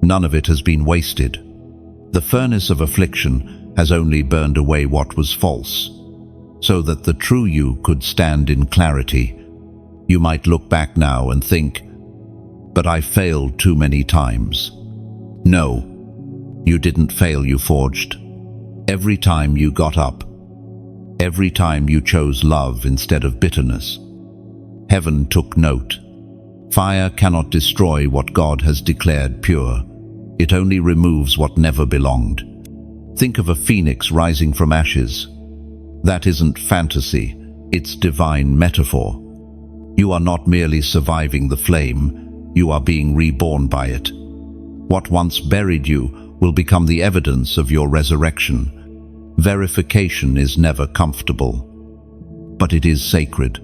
None of it has been wasted. The furnace of affliction has only burned away what was false, so that the true you could stand in clarity. You might look back now and think, "But I failed too many times." No, you didn't fail, you forged. Every time you got up, every time you chose love instead of bitterness, heaven took note. Fire cannot destroy what God has declared pure. It only removes what never belonged. Think of a phoenix rising from ashes. That isn't fantasy, it's divine metaphor. You are not merely surviving the flame, you are being reborn by it. What once buried you will become the evidence of your resurrection. Verification is never comfortable, but it is sacred.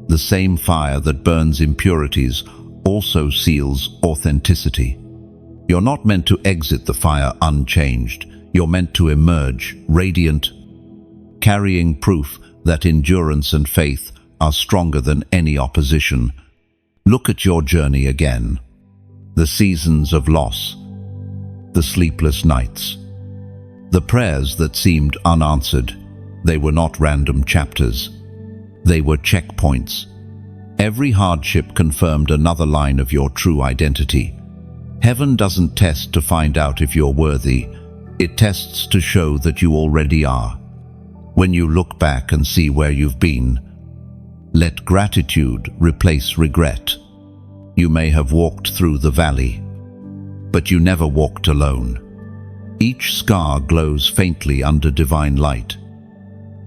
The same fire that burns impurities also seals authenticity. You're not meant to exit the fire unchanged. You're meant to emerge radiant, carrying proof that endurance and faith are stronger than any opposition. Look at your journey again. The seasons of loss, the sleepless nights, the prayers that seemed unanswered. They were not random chapters. They were checkpoints. Every hardship confirmed another line of your true identity. Heaven doesn't test to find out if you're worthy. It tests to show that you already are. When you look back and see where you've been, let gratitude replace regret. You may have walked through the valley, but you never walked alone. Each scar glows faintly under divine light,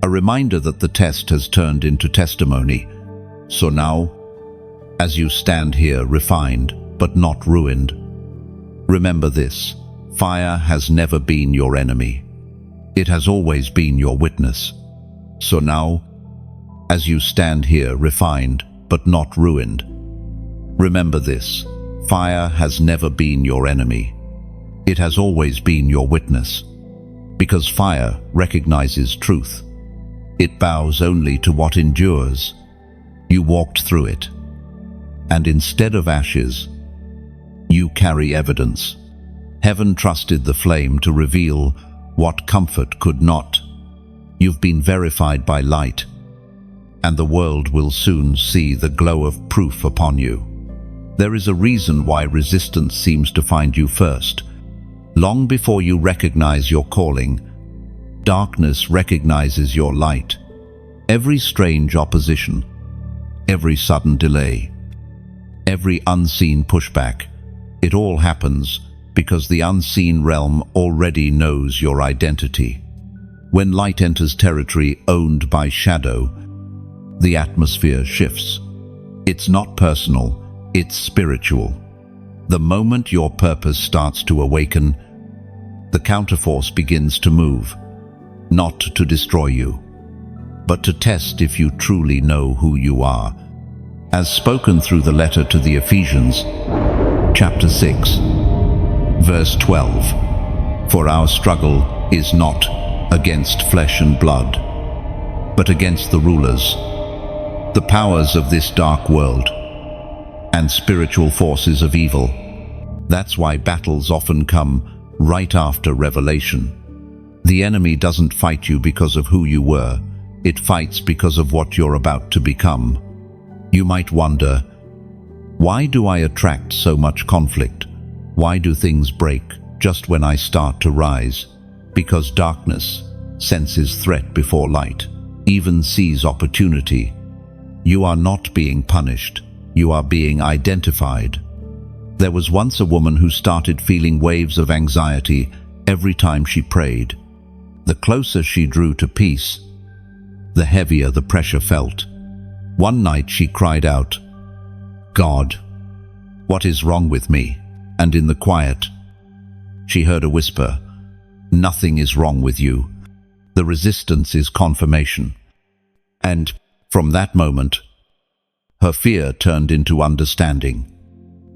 a reminder that the test has turned into testimony. So now, as you stand here refined but not ruined, remember this: fire has never been your enemy. It has always been your witness. So now, as you stand here refined but not ruined, remember this: fire has never been your enemy. It has always been your witness. Because fire recognizes truth. It bows only to what endures. You walked through it, and instead of ashes, you carry evidence. Heaven trusted the flame to reveal what comfort could not. You've been verified by light, and the world will soon see the glow of proof upon you. There is a reason why resistance seems to find you first. Long before you recognize your calling, darkness recognizes your light. Every strange opposition, every sudden delay, every unseen pushback, it all happens because the unseen realm already knows your identity. When light enters territory owned by shadow, the atmosphere shifts. It's not personal, it's spiritual. The moment your purpose starts to awaken, the counterforce begins to move, not to destroy you, but to test if you truly know who you are. As spoken through the letter to the Ephesians, chapter 6, verse 12. For our struggle is not against flesh and blood, but against the rulers, the powers of this dark world, and spiritual forces of evil. That's why battles often come right after revelation. The enemy doesn't fight you because of who you were. It fights because of what you're about to become. You might wonder, why do I attract so much conflict? Why do things break just when I start to rise? Because darkness senses threat before light, even sees opportunity. You are not being punished. You are being identified. There was once a woman who started feeling waves of anxiety every time she prayed. The closer she drew to peace, the heavier the pressure felt. One night she cried out, "God, what is wrong with me?" And in the quiet, she heard a whisper, "Nothing is wrong with you. The resistance is confirmation." And from that moment, her fear turned into understanding.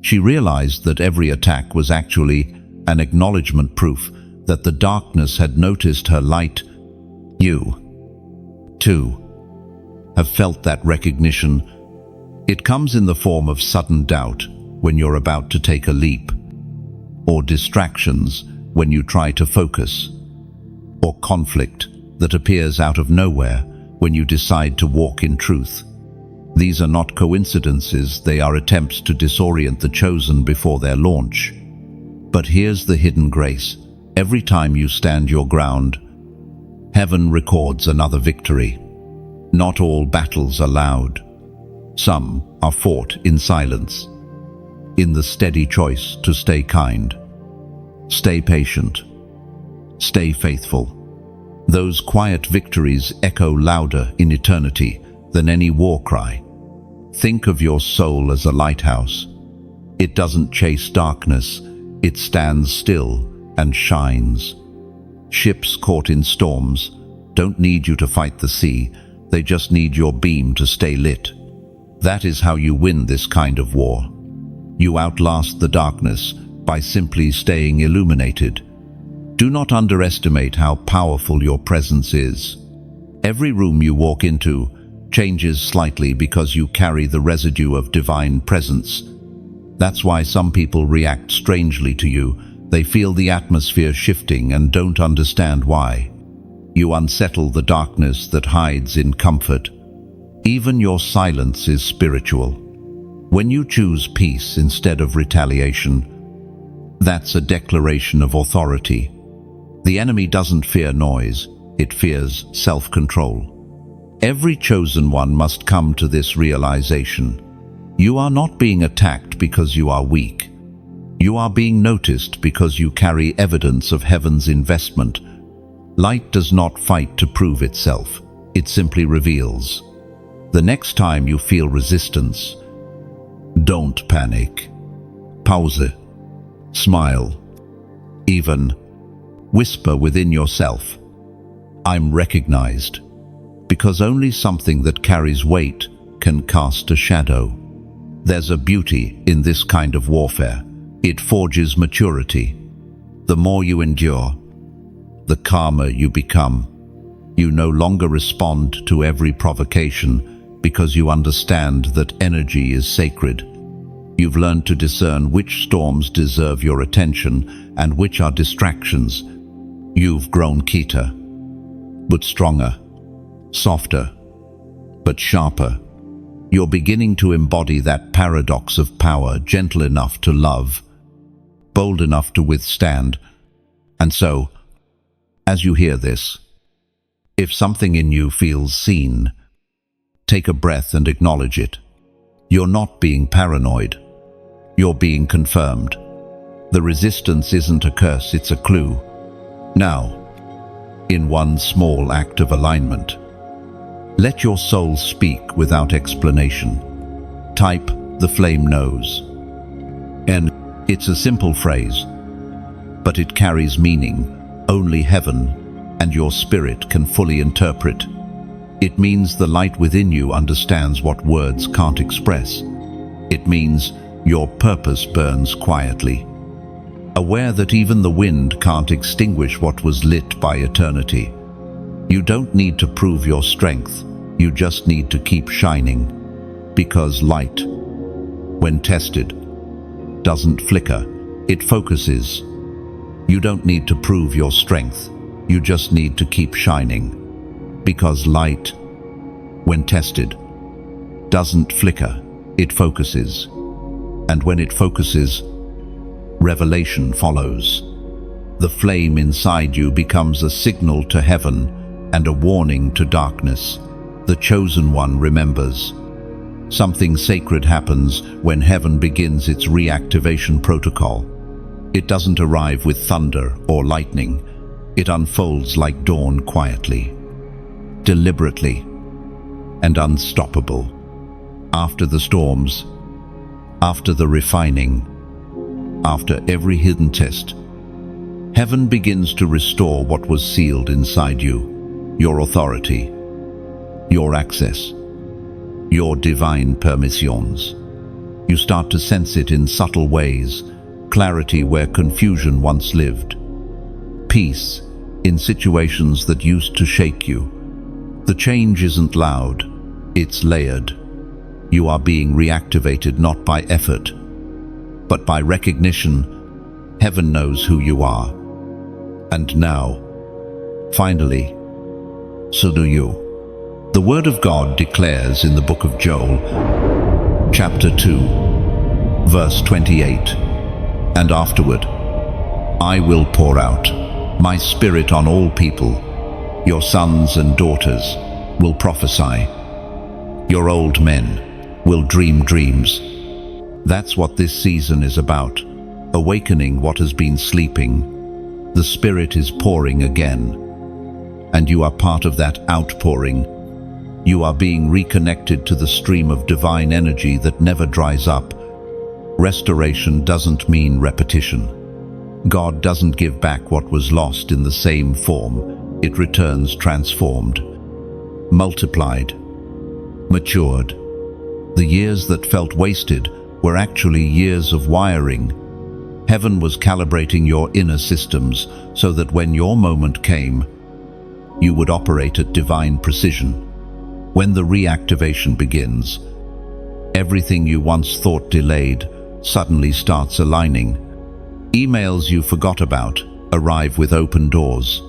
She realized that every attack was actually an acknowledgement, proof that the darkness had noticed her light. You, too, have felt that recognition. It comes in the form of sudden doubt when you're about to take a leap, or distractions when you try to focus, or conflict that appears out of nowhere when you decide to walk in truth. These are not coincidences, they are attempts to disorient the chosen before their launch. But here's the hidden grace. Every time you stand your ground, heaven records another victory. Not all battles are loud. Some are fought in silence. in the steady choice to stay kind, stay patient, stay faithful. Those quiet victories echo louder in eternity than any war cry. Think of your soul as a lighthouse. It doesn't chase darkness, it stands still and shines. Ships caught in storms don't need you to fight the sea, they just need your beam to stay lit. That is how you win this kind of war. You outlast the darkness by simply staying illuminated. Do not underestimate how powerful your presence is. Every room you walk into changes slightly because you carry the residue of divine presence. That's why some people react strangely to you. They feel the atmosphere shifting and don't understand why. You unsettle the darkness that hides in comfort. Even your silence is spiritual. When you choose peace instead of retaliation, that's a declaration of authority. The enemy doesn't fear noise, it fears self-control. Every chosen one must come to this realization. You are not being attacked because you are weak. You are being noticed because you carry evidence of heaven's investment. Light does not fight to prove itself, it simply reveals. The next time you feel resistance, don't panic. Pause it. Smile. Even whisper within yourself, I'm recognized, because only something that carries weight can cast a shadow. There's a beauty in this kind of warfare. It forges maturity. The more you endure, the calmer you become. You no longer respond to every provocation because you understand that energy is sacred. You've learned to discern which storms deserve your attention and which are distractions. You've grown quieter, but stronger, softer, but sharper. You're beginning to embody that paradox of power, gentle enough to love, bold enough to withstand. And so, as you hear this, if something in you feels seen, take a breath and acknowledge it. You're not being paranoid. You're being confirmed. The resistance isn't a curse, it's a clue. Now, in one small act of alignment, let your soul speak without explanation. Type, the flame knows. And it's a simple phrase, but it carries meaning only heaven and your spirit can fully interpret. It means the light within you understands what words can't express. It means your purpose burns quietly, aware that even the wind can't extinguish what was lit by eternity. You don't need to prove your strength, you just need to keep shining, because light, when tested, doesn't flicker, it focuses. You don't need to prove your strength, you just need to keep shining, because light, when tested, doesn't flicker, it focuses. And when it focuses, revelation follows. The flame inside you becomes a signal to heaven and a warning to darkness. The chosen one remembers. Something sacred happens when heaven begins its reactivation protocol. It doesn't arrive with thunder or lightning. It unfolds like dawn quietly, deliberately, and unstoppable. After the storms, after the refining, after every hidden test, heaven begins to restore what was sealed inside you, your authority, your access, your divine permissions. You start to sense it in subtle ways, clarity where confusion once lived, peace in situations that used to shake you. The change isn't loud, it's layered. You are being reactivated not by effort, but by recognition. Heaven knows who you are. And now, finally, so do you. The Word of God declares in the book of Joel, chapter 2, verse 28, and afterward, I will pour out my spirit on all people. Your sons and daughters will prophesy. Your old men will dream dreams. That's what this season is about, awakening what has been sleeping. The Spirit is pouring again, and you are part of that outpouring. You are being reconnected to the stream of divine energy that never dries up. Restoration doesn't mean repetition. God doesn't give back what was lost in the same form. It returns transformed, multiplied, matured. The years that felt wasted were actually years of wiring. Heaven was calibrating your inner systems so that when your moment came, you would operate at divine precision. When the reactivation begins, everything you once thought delayed suddenly starts aligning. Emails you forgot about arrive with open doors.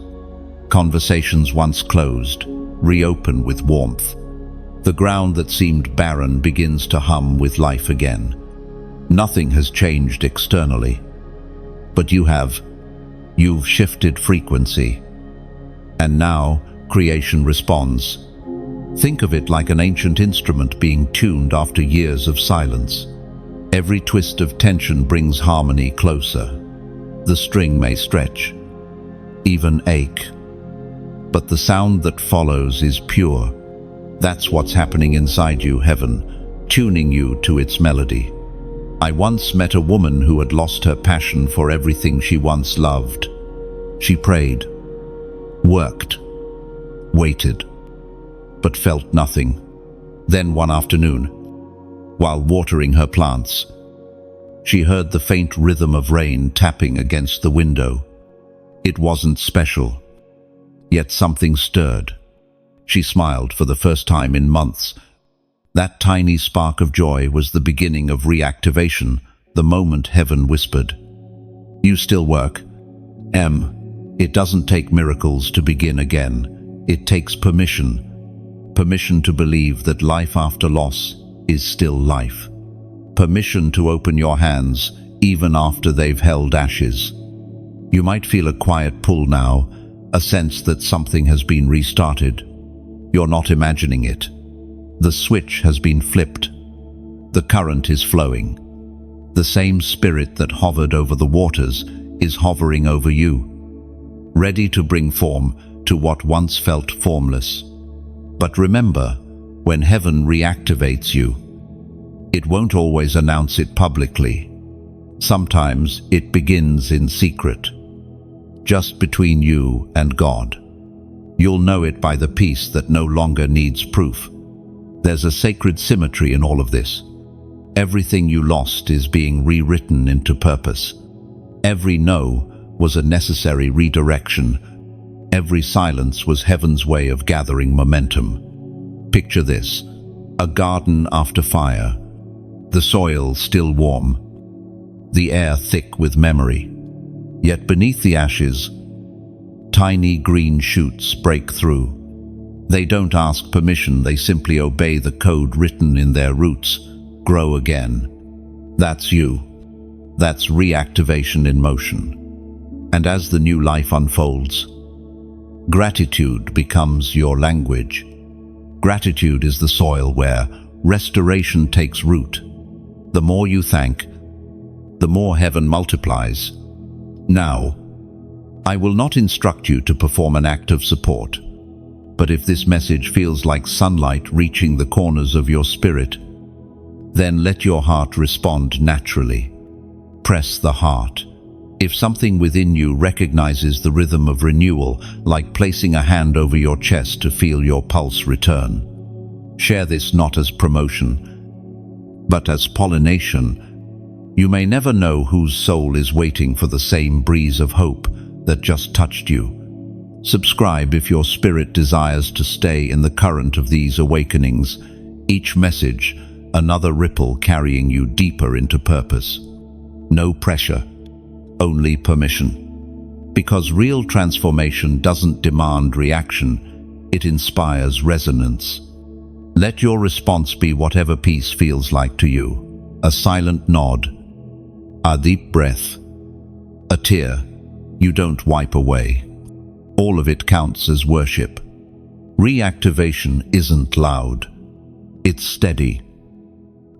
Conversations once closed reopen with warmth. The ground that seemed barren begins to hum with life again. Nothing has changed externally, but you have. You've shifted frequency. And now creation responds. Think of it like an ancient instrument being tuned after years of silence. Every twist of tension brings harmony closer. The string may stretch, even ache, but the sound that follows is pure. That's what's happening inside you, heaven, tuning you to its melody. I once met a woman who had lost her passion for everything she once loved. She prayed, worked, waited, but felt nothing. Then one afternoon, while watering her plants, she heard the faint rhythm of rain tapping against the window. It wasn't special, yet something stirred. She smiled for the first time in months. That tiny spark of joy was the beginning of reactivation, the moment heaven whispered, "You still work, M. It doesn't take miracles to begin again. It takes permission. Permission to believe that life after loss is still life. Permission to open your hands even after they've held ashes." You might feel a quiet pull now, a sense that something has been restarted. You're not imagining it. The switch has been flipped. The current is flowing. The same Spirit that hovered over the waters is hovering over you, ready to bring form to what once felt formless. But remember, when heaven reactivates you, it won't always announce it publicly. Sometimes it begins in secret, just between you and God. You'll know it by the peace that no longer needs proof. There's a sacred symmetry in all of this. Everything you lost is being rewritten into purpose. Every no was a necessary redirection. Every silence was heaven's way of gathering momentum. Picture this: a garden after fire, the soil still warm, the air thick with memory. Yet beneath the ashes, tiny green shoots break through. They don't ask permission, they simply obey the code written in their roots. Grow again. That's you. That's reactivation in motion. And as the new life unfolds, gratitude becomes your language. Gratitude is the soil where restoration takes root. The more you thank, the more heaven multiplies. Now, I will not instruct you to perform an act of support, but if this message feels like sunlight reaching the corners of your spirit, then let your heart respond naturally. Press the heart. If something within you recognizes the rhythm of renewal, like placing a hand over your chest to feel your pulse return, share this not as promotion, but as pollination. You may never know whose soul is waiting for the same breeze of hope that just touched you. Subscribe if your spirit desires to stay in the current of these awakenings. Each message, another ripple carrying you deeper into purpose. No pressure, only permission. Because real transformation doesn't demand reaction, it inspires resonance. Let your response be whatever peace feels like to you. A silent nod, a deep breath, a tear you don't wipe away. All of it counts as worship. Reactivation isn't loud. It's steady,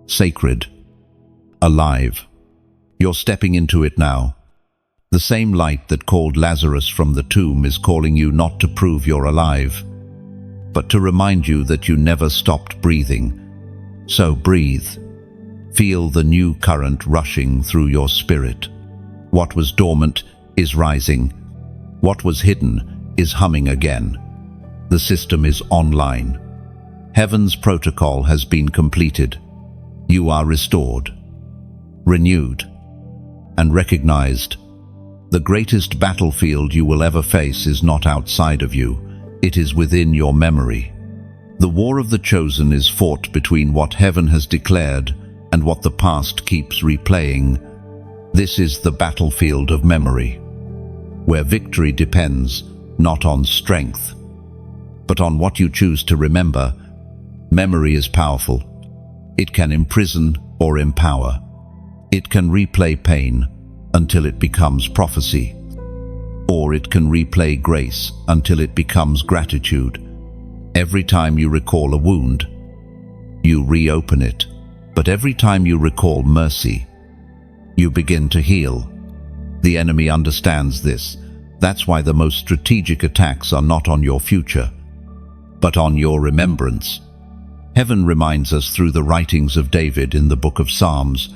sacred, alive. You're stepping into it now. The same light that called Lazarus from the tomb is calling you not to prove you're alive, but to remind you that you never stopped breathing. So breathe. Feel the new current rushing through your spirit. What was dormant is rising. What was hidden is humming again. The system is online. Heaven's protocol has been completed. You are restored, renewed, and recognized. The greatest battlefield you will ever face is not outside of you. It is within your memory. The war of the chosen is fought between what heaven has declared and what the past keeps replaying. This is the battlefield of memory, where victory depends not on strength, but on what you choose to remember. Memory is powerful. It can imprison or empower. It can replay pain until it becomes prophecy, or it can replay grace until it becomes gratitude. Every time you recall a wound, you reopen it. But every time you recall mercy, you begin to heal. The enemy understands this. That's why the most strategic attacks are not on your future, but on your remembrance. Heaven reminds us through the writings of David in the book of Psalms,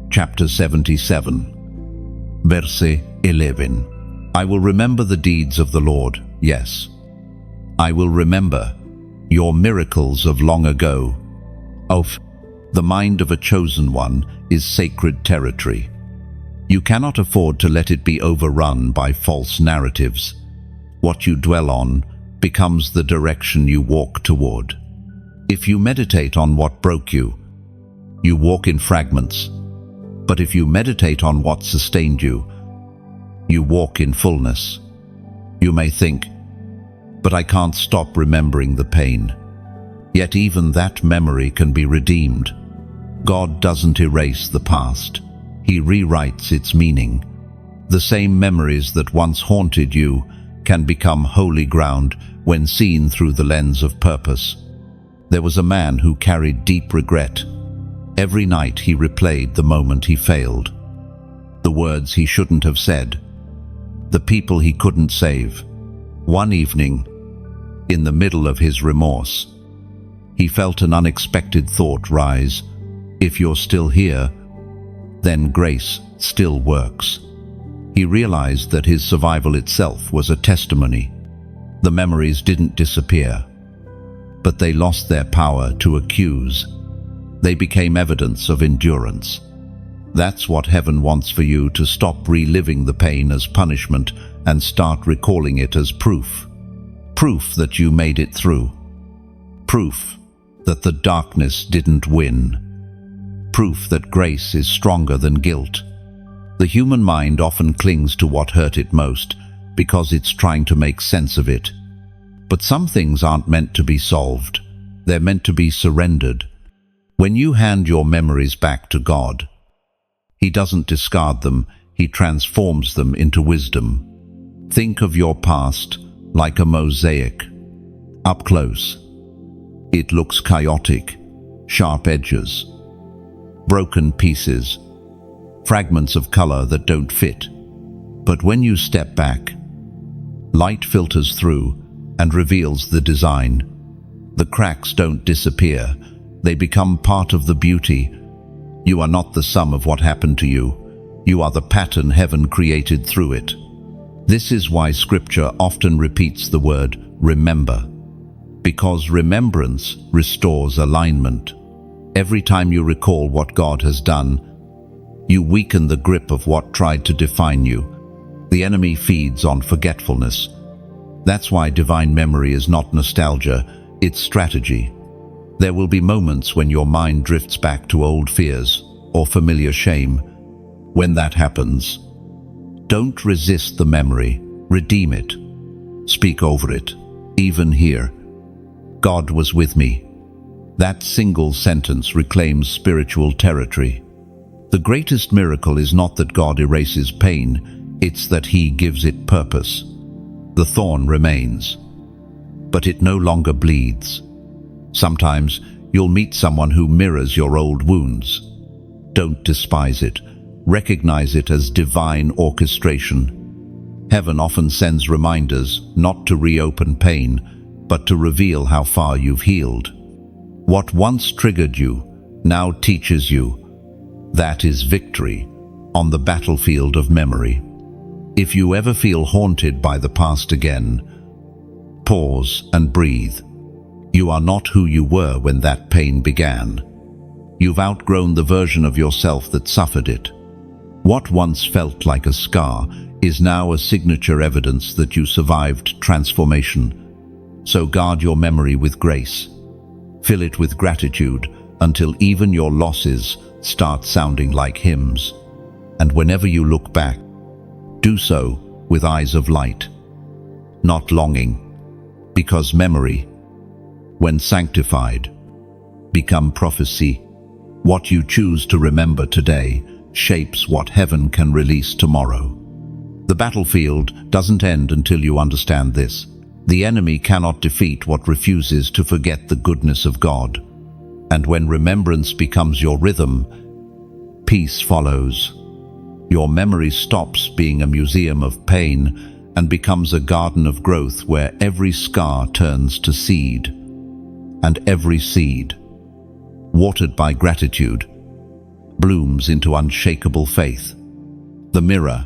chapter 77, verse 11. I will remember the deeds of the Lord, yes. I will remember your miracles of long ago. The mind of a chosen one is sacred territory. You cannot afford to let it be overrun by false narratives. What you dwell on becomes the direction you walk toward. If you meditate on what broke you, you walk in fragments. But if you meditate on what sustained you, you walk in fullness. You may think, but I can't stop remembering the pain. Yet even that memory can be redeemed. God doesn't erase the past. He rewrites its meaning. The same memories that once haunted you can become holy ground when seen through the lens of purpose. There was a man who carried deep regret. Every night he replayed the moment he failed, the words he shouldn't have said, the people he couldn't save. One evening, in the middle of his remorse, he felt an unexpected thought rise. If you're still here, then grace still works. He realized that his survival itself was a testimony. The memories didn't disappear, but they lost their power to accuse. They became evidence of endurance. That's what heaven wants for you, to stop reliving the pain as punishment and start recalling it as proof. Proof that you made it through. Proof that the darkness didn't win. Proof that grace is stronger than guilt. The human mind often clings to what hurt it most because it's trying to make sense of it. But some things aren't meant to be solved. They're meant to be surrendered. When you hand your memories back to God, He doesn't discard them, He transforms them into wisdom. Think of your past like a mosaic. Up close, it looks chaotic, sharp edges, broken pieces, fragments of color that don't fit. But when you step back, light filters through and reveals the design. The cracks don't disappear, they become part of the beauty. You are not the sum of what happened to you. You are the pattern heaven created through it. This is why Scripture often repeats the word remember, because remembrance restores alignment. Every time you recall what God has done, you weaken the grip of what tried to define you. The enemy feeds on forgetfulness. That's why divine memory is not nostalgia, it's strategy. There will be moments when your mind drifts back to old fears or familiar shame. When that happens, don't resist the memory, redeem it. Speak over it. Even here, God was with me. That single sentence reclaims spiritual territory. The greatest miracle is not that God erases pain, it's that He gives it purpose. The thorn remains, but it no longer bleeds. Sometimes you'll meet someone who mirrors your old wounds. Don't despise it. Recognize it as divine orchestration. Heaven often sends reminders not to reopen pain, but to reveal how far you've healed. What once triggered you now teaches you. That is victory on the battlefield of memory. If you ever feel haunted by the past again, pause and breathe. You are not who you were when that pain began. You've outgrown the version of yourself that suffered it. What once felt like a scar is now a signature evidence that you survived transformation. So guard your memory with grace. Fill it with gratitude until even your losses start sounding like hymns. And whenever you look back, do so with eyes of light, not longing, because memory, when sanctified, become prophecy. What you choose to remember today shapes what heaven can release tomorrow. The battlefield doesn't end until you understand this. The enemy cannot defeat what refuses to forget the goodness of God. And when remembrance becomes your rhythm, peace follows. Your memory stops being a museum of pain and becomes a garden of growth where every scar turns to seed. And every seed, watered by gratitude, blooms into unshakable faith. The mirror,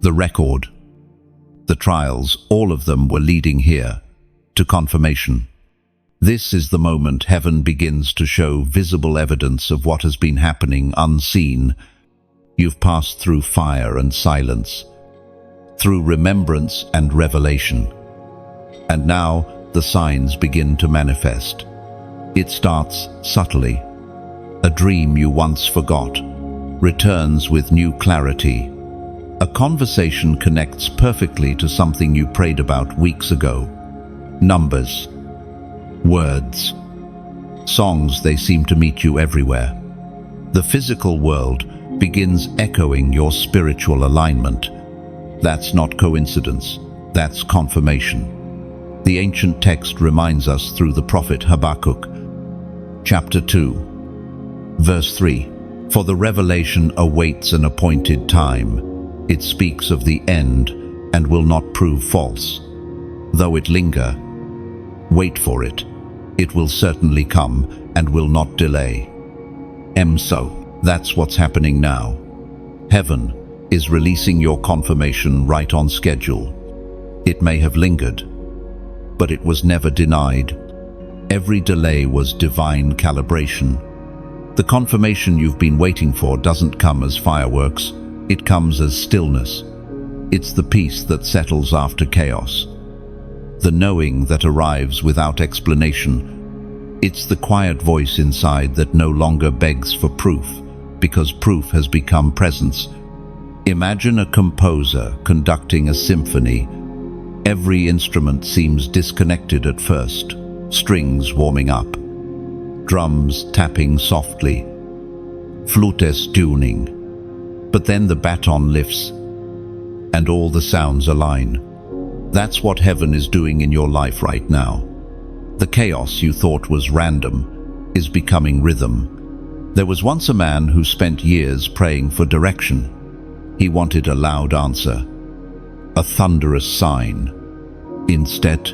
the record, the trials, all of them were leading here to confirmation. This is the moment heaven begins to show visible evidence of what has been happening unseen. You've passed through fire and silence, through remembrance and revelation. And now the signs begin to manifest. It starts subtly. A dream you once forgot returns with new clarity. A conversation connects perfectly to something you prayed about weeks ago. Numbers, words, songs, they seem to meet you everywhere. The physical world begins echoing your spiritual alignment. That's not coincidence, that's confirmation. The ancient text reminds us through the prophet Habakkuk, chapter 2, verse 3, "For the revelation awaits an appointed time. It speaks of the end and will not prove false. Though it linger, wait for it. It will certainly come and will not delay." So, that's what's happening now. Heaven is releasing your confirmation right on schedule. It may have lingered, but it was never denied. Every delay was divine calibration. The confirmation you've been waiting for doesn't come as fireworks. It comes as stillness. It's the peace that settles after chaos. The knowing that arrives without explanation. It's the quiet voice inside that no longer begs for proof, because proof has become presence. Imagine a composer conducting a symphony. Every instrument seems disconnected at first, strings warming up, drums tapping softly, flutes tuning. But then the baton lifts, and all the sounds align. That's what heaven is doing in your life right now. The chaos you thought was random is becoming rhythm. There was once a man who spent years praying for direction. He wanted a loud answer, a thunderous sign. Instead,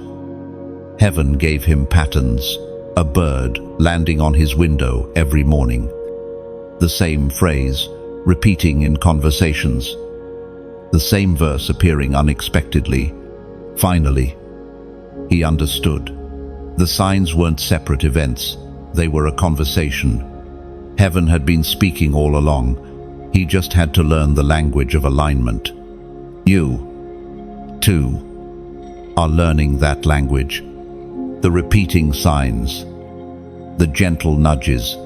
heaven gave him patterns, a bird landing on his window every morning, the same phrase repeating in conversations, the same verse appearing unexpectedly. Finally, he understood. The signs weren't separate events, they were a conversation. Heaven had been speaking all along. He just had to learn the language of alignment. You, too, are learning that language. The repeating signs, the gentle nudges,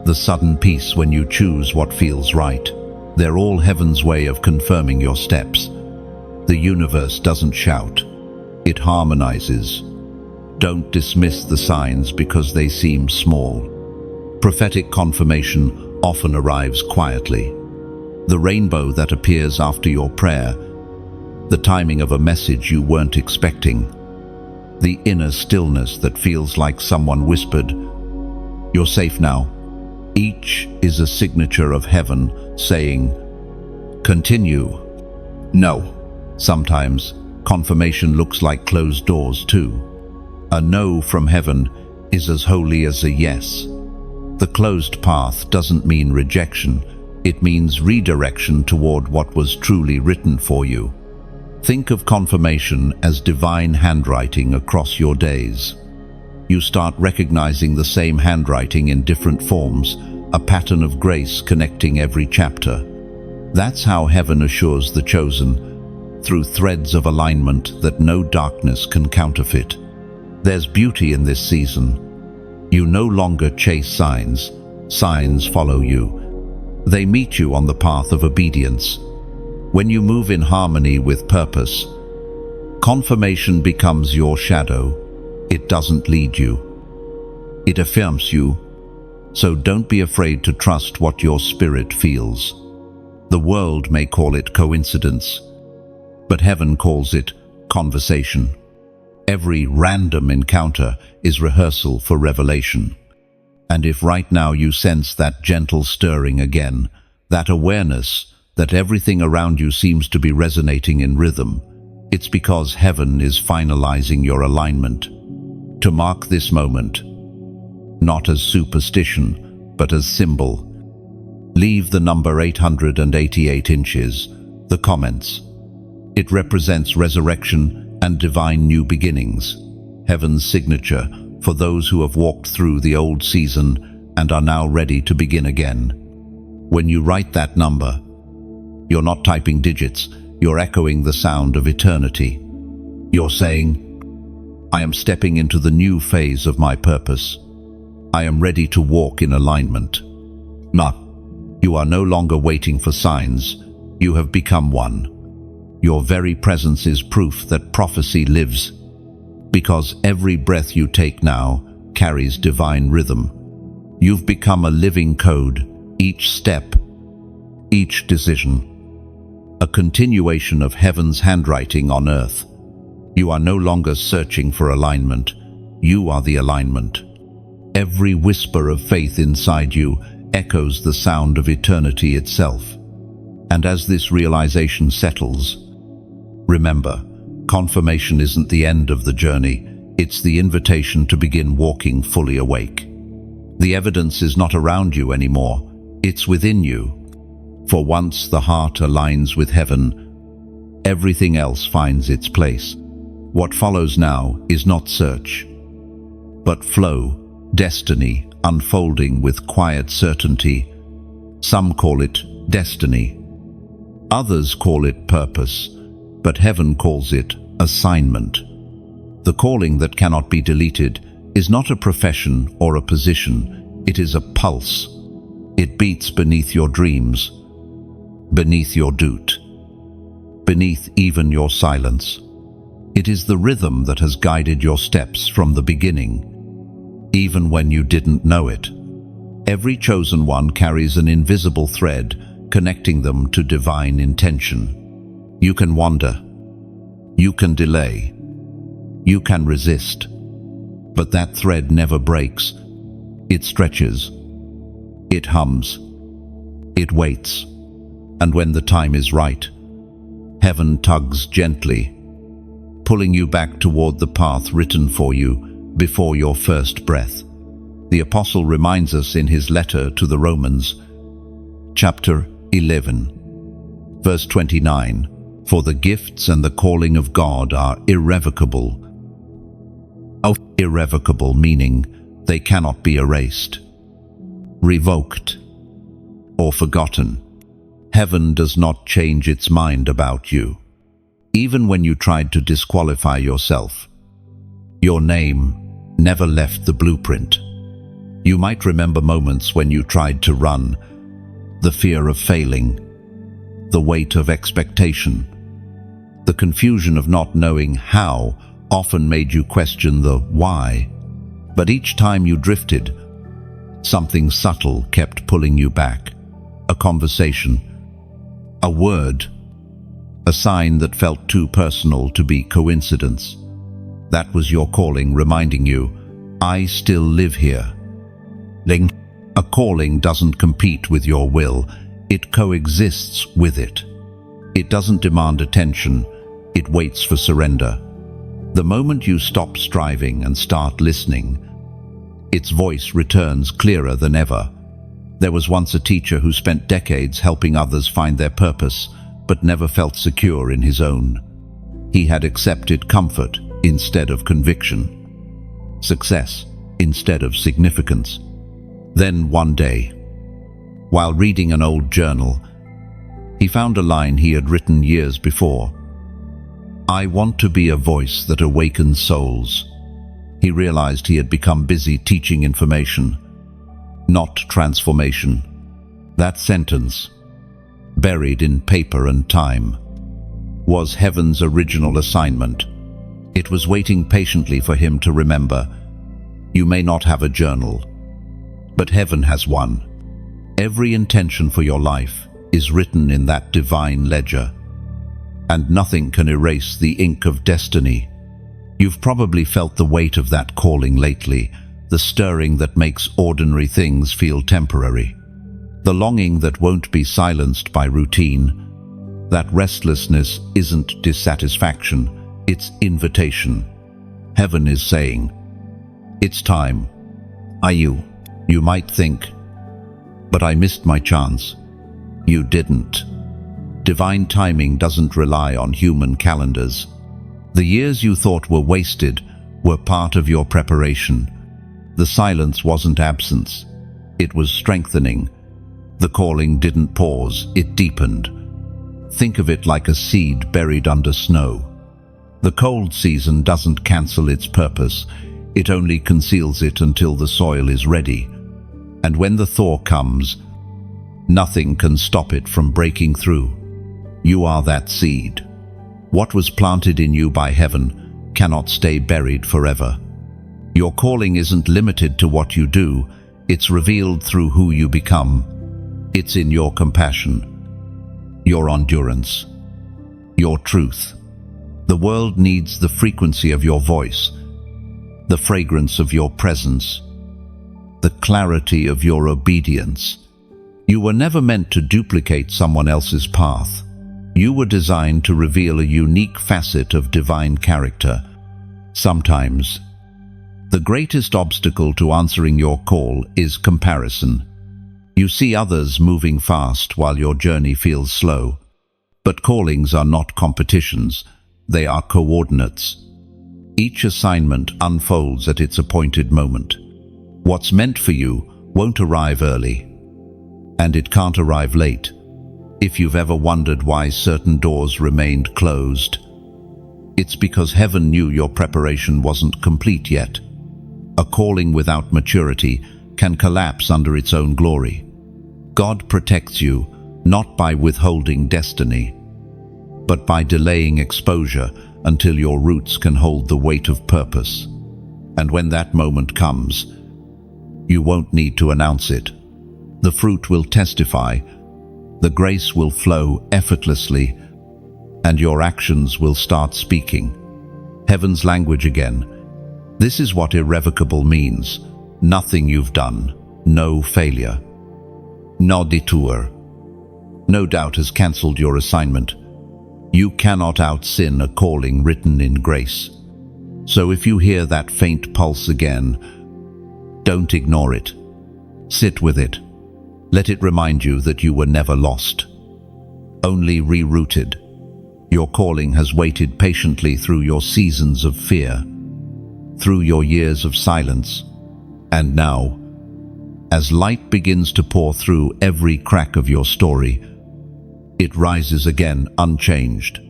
the sudden peace when you choose what feels right. They're all heaven's way of confirming your steps. The universe doesn't shout, it harmonizes. Don't dismiss the signs because they seem small. Prophetic confirmation often arrives quietly. The rainbow that appears after your prayer, the timing of a message you weren't expecting, the inner stillness that feels like someone whispered, "You're safe now. Each is a signature of heaven saying, "Continue." No. Sometimes confirmation looks like closed doors too. A no from heaven is as holy as a yes. The closed path doesn't mean rejection, it means redirection toward what was truly written for you. Think of confirmation as divine handwriting across your days. You start recognizing the same handwriting in different forms, a pattern of grace connecting every chapter. That's how heaven assures the chosen, through threads of alignment that no darkness can counterfeit. There's beauty in this season. You no longer chase signs. Signs follow you. They meet you on the path of obedience. When you move in harmony with purpose, confirmation becomes your shadow. It doesn't lead you. It affirms you. So don't be afraid to trust what your spirit feels. The world may call it coincidence, but heaven calls it conversation. Every random encounter is rehearsal for revelation. And if right now you sense that gentle stirring again, that awareness that everything around you seems to be resonating in rhythm, it's because heaven is finalizing your alignment. To mark this moment, not as superstition, but as symbol, leave the number 888 inches, the comments. It represents resurrection and divine new beginnings, heaven's signature for those who have walked through the old season and are now ready to begin again. When you write that number, you're not typing digits, you're echoing the sound of eternity. You're saying, "I am stepping into the new phase of my purpose. I am ready to walk in alignment." You are no longer waiting for signs, you have become one. Your very presence is proof that prophecy lives, because every breath you take now carries divine rhythm. You've become a living code, each step, each decision, a continuation of heaven's handwriting on earth. You are no longer searching for alignment, you are the alignment. Every whisper of faith inside you echoes the sound of eternity itself. And as this realization settles, remember, confirmation isn't the end of the journey, it's the invitation to begin walking fully awake. The evidence is not around you anymore, it's within you. For once the heart aligns with heaven, everything else finds its place. What follows now is not search, but flow, destiny unfolding with quiet certainty. Some call it destiny. Others call it purpose, but heaven calls it assignment. The calling that cannot be deleted is not a profession or a position, it is a pulse. It beats beneath your dreams, beneath your doute, beneath even your silence. It is the rhythm that has guided your steps from the beginning, even when you didn't know it. Every chosen one carries an invisible thread connecting them to divine intention. You can wander, you can delay, you can resist, but that thread never breaks. It stretches, it hums, it waits, and when the time is right, heaven tugs gently, pulling you back toward the path written for you before your first breath. The apostle reminds us in his letter to the Romans, chapter 11, verse 29, "For the gifts and the calling of God are irrevocable." Irrevocable meaning they cannot be erased, revoked, or forgotten. Heaven does not change its mind about you. Even when you tried to disqualify yourself, your name never left the blueprint. You might remember moments when you tried to run, the fear of failing, the weight of expectation, the confusion of not knowing how often made you question the why. But each time you drifted, something subtle kept pulling you back. A conversation, a word, a sign that felt too personal to be coincidence. That was your calling reminding you, I still live here. A calling doesn't compete with your will, it coexists with it. It doesn't demand attention, it waits for surrender. The moment you stop striving and start listening, its voice returns clearer than ever. There was once a teacher who spent decades helping others find their purpose, but never felt secure in his own. He had accepted comfort instead of conviction, success instead of significance. Then one day, while reading an old journal, he found a line he had written years before. "I want to be a voice that awakens souls." He realized he had become busy teaching information, not transformation. That sentence, buried in paper and time, was heaven's original assignment. It was waiting patiently for him to remember, "You may not have a journal, but heaven has one." Every intention for your life is written in that divine ledger, and nothing can erase the ink of destiny. You've probably felt the weight of that calling lately, the stirring that makes ordinary things feel temporary, the longing that won't be silenced by routine. That restlessness isn't dissatisfaction, it's invitation. Heaven is saying, "It's time." You might think, "But I missed my chance." You didn't. Divine timing doesn't rely on human calendars. The years you thought were wasted were part of your preparation. The silence wasn't absence, it was strengthening. The calling didn't pause, it deepened. Think of it like a seed buried under snow. The cold season doesn't cancel its purpose, it only conceals it until the soil is ready. And when the thaw comes, nothing can stop it from breaking through. You are that seed. What was planted in you by heaven cannot stay buried forever. Your calling isn't limited to what you do, it's revealed through who you become. It's in your compassion, your endurance, your truth. The world needs the frequency of your voice, the fragrance of your presence, the clarity of your obedience. You were never meant to duplicate someone else's path. You were designed to reveal a unique facet of divine character. Sometimes, the greatest obstacle to answering your call is comparison. You see others moving fast while your journey feels slow. But callings are not competitions, they are coordinates. Each assignment unfolds at its appointed moment. What's meant for you won't arrive early, and it can't arrive late. If you've ever wondered why certain doors remained closed, it's because heaven knew your preparation wasn't complete yet. A calling without maturity can collapse under its own glory. God protects you not by withholding destiny, but by delaying exposure until your roots can hold the weight of purpose. And when that moment comes, you won't need to announce it. The fruit will testify, the grace will flow effortlessly, and your actions will start speaking heaven's language again. This is what irrevocable means. Nothing you've done, no failure, no detour, no doubt has cancelled your assignment. You cannot out-sin a calling written in grace. So if you hear that faint pulse again, don't ignore it. Sit with it. Let it remind you that you were never lost, only rerouted. Your calling has waited patiently through your seasons of fear, through your years of silence. And now, as light begins to pour through every crack of your story, it rises again unchanged,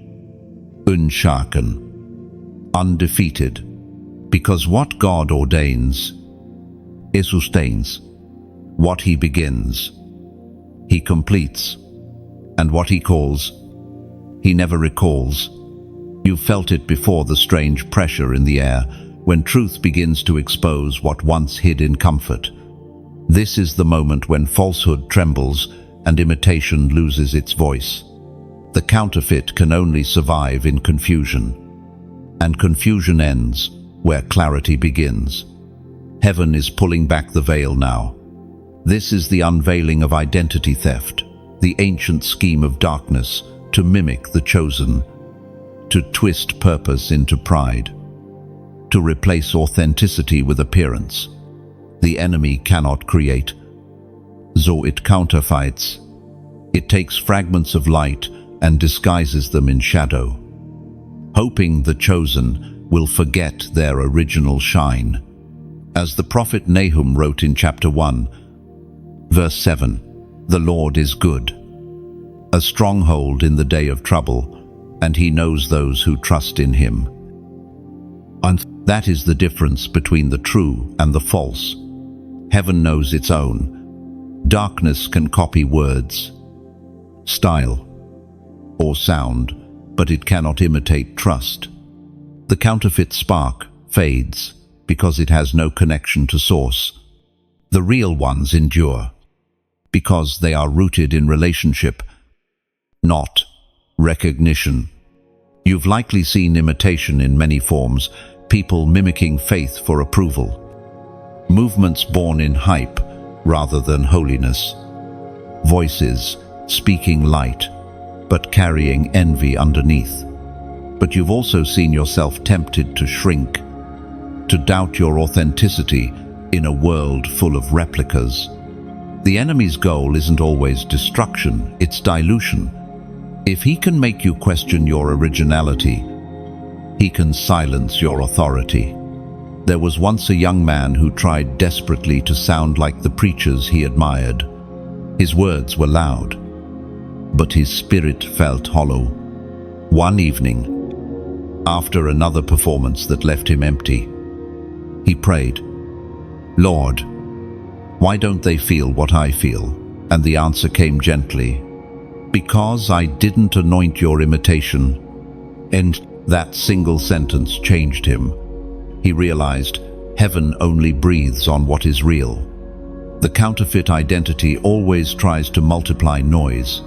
unshaken, undefeated, because what God ordains, He sustains. What He begins, He completes, and what He calls, He never recalls. You felt it before, the strange pressure in the air, when truth begins to expose what once hid in comfort. This is the moment when falsehood trembles and imitation loses its voice. The counterfeit can only survive in confusion, and confusion ends where clarity begins. Heaven is pulling back the veil now. This is the unveiling of identity theft, the ancient scheme of darkness to mimic the chosen, to twist purpose into pride, to replace authenticity with appearance. The enemy cannot create, so it counterfeits. It takes fragments of light and disguises them in shadow, hoping the chosen will forget their original shine. As the prophet Nahum wrote in chapter 1, verse 7, "The Lord is good, a stronghold in the day of trouble, and he knows those who trust in him." And that is the difference between the true and the false. Heaven knows its own. Darkness can copy words, style, or sound, but it cannot imitate trust. The counterfeit spark fades because it has no connection to source. The real ones endure because they are rooted in relationship, not recognition. You've likely seen imitation in many forms, people mimicking faith for approval, movements born in hype rather than holiness, voices speaking light but carrying envy underneath. But you've also seen yourself tempted to shrink, to doubt your authenticity in a world full of replicas. The enemy's goal isn't always destruction, it's dilution. If he can make you question your originality, he can silence your authority. There was once a young man who tried desperately to sound like the preachers he admired. His words were loud, but his spirit felt hollow. One evening, after another performance that left him empty, he prayed, "Lord, why don't they feel what I feel?" And the answer came gently, "Because I didn't anoint your imitation." And that single sentence changed him. He realized heaven only breathes on what is real. The counterfeit identity always tries to multiply noise.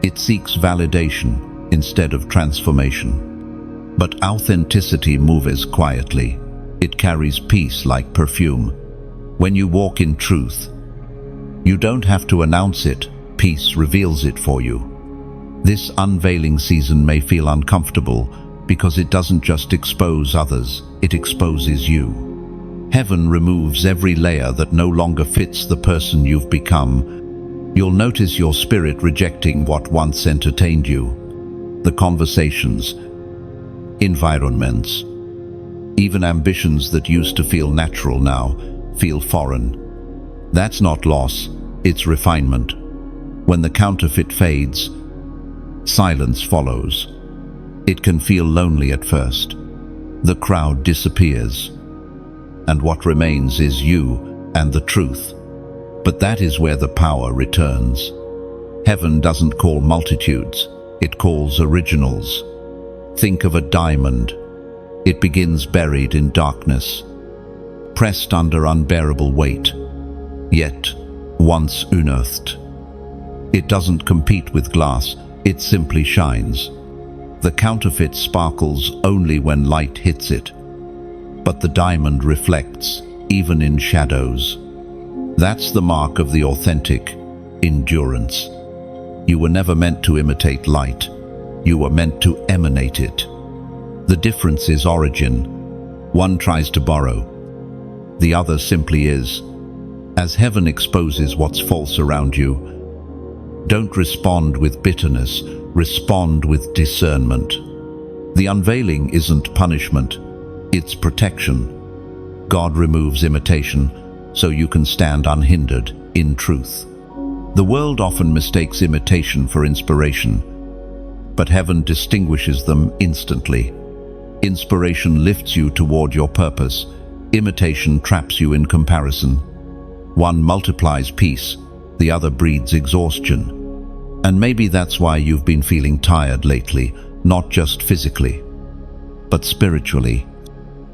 It seeks validation instead of transformation. But authenticity moves quietly. It carries peace like perfume. When you walk in truth, you don't have to announce it. Peace reveals it for you. This unveiling season may feel uncomfortable because it doesn't just expose others, it exposes you. Heaven removes every layer that no longer fits the person you've become. You'll notice your spirit rejecting what once entertained you. The conversations, environments, even ambitions that used to feel natural now feel foreign. That's not loss, it's refinement. When the counterfeit fades, silence follows. It can feel lonely at first. The crowd disappears, and what remains is you and the truth. But that is where the power returns. Heaven doesn't call multitudes, it calls originals. Think of a diamond. It begins buried in darkness, pressed under unbearable weight, yet once unearthed. It doesn't compete with glass, it simply shines. The counterfeit sparkles only when light hits it, but the diamond reflects, even in shadows. That's the mark of the authentic: endurance. You were never meant to imitate light, you were meant to emanate it. The difference is origin. One tries to borrow, the other simply is. As heaven exposes what's false around you, don't respond with bitterness, respond with discernment. The unveiling isn't punishment, it's protection. God removes imitation so you can stand unhindered in truth. The world often mistakes imitation for inspiration, but heaven distinguishes them instantly. Inspiration lifts you toward your purpose. Imitation traps you in comparison. One multiplies peace, the other breeds exhaustion. And maybe that's why you've been feeling tired lately, not just physically, but spiritually.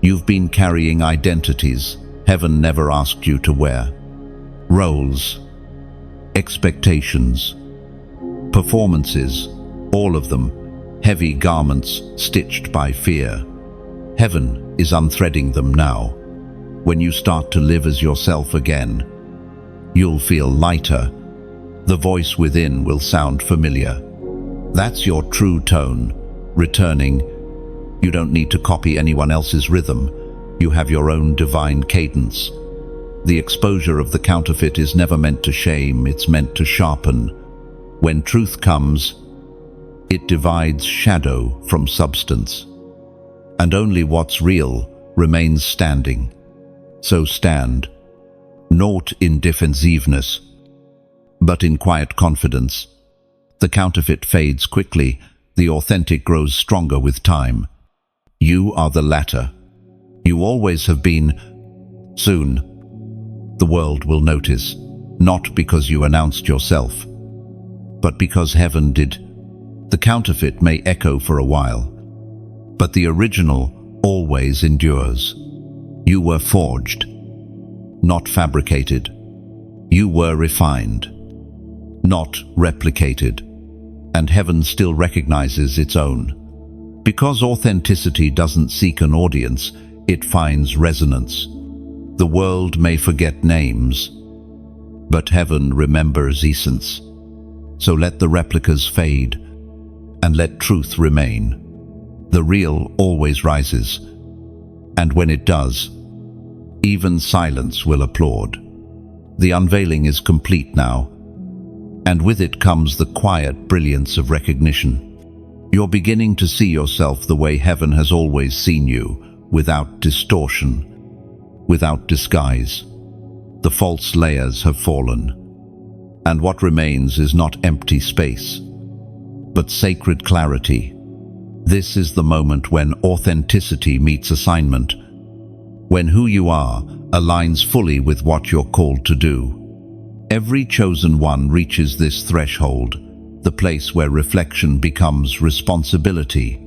You've been carrying identities heaven never asked you to wear. Roles, expectations, performances, all of them, heavy garments stitched by fear. Heaven is unthreading them now. When you start to live as yourself again, you'll feel lighter. The voice within will sound familiar. That's your true tone, returning. You don't need to copy anyone else's rhythm. You have your own divine cadence. The exposure of the counterfeit is never meant to shame, it's meant to sharpen. When truth comes, it divides shadow from substance. And only what's real remains standing. So stand, not in defensiveness, but in quiet confidence. The counterfeit fades quickly, the authentic grows stronger with time. You are the latter. You always have been. Soon, the world will notice, not because you announced yourself, but because heaven did. The counterfeit may echo for a while, but the original always endures. You were forged, not fabricated. You were refined, not replicated, and heaven still recognizes its own. Because authenticity doesn't seek an audience, it finds resonance. The world may forget names, but heaven remembers essence. So let the replicas fade, and let truth remain. The real always rises, and when it does, even silence will applaud. The unveiling is complete now, and with it comes the quiet brilliance of recognition. You're beginning to see yourself the way heaven has always seen you, without distortion, without disguise. The false layers have fallen, and what remains is not empty space, but sacred clarity. This is the moment when authenticity meets assignment, when who you are aligns fully with what you're called to do. Every chosen one reaches this threshold, the place where reflection becomes responsibility.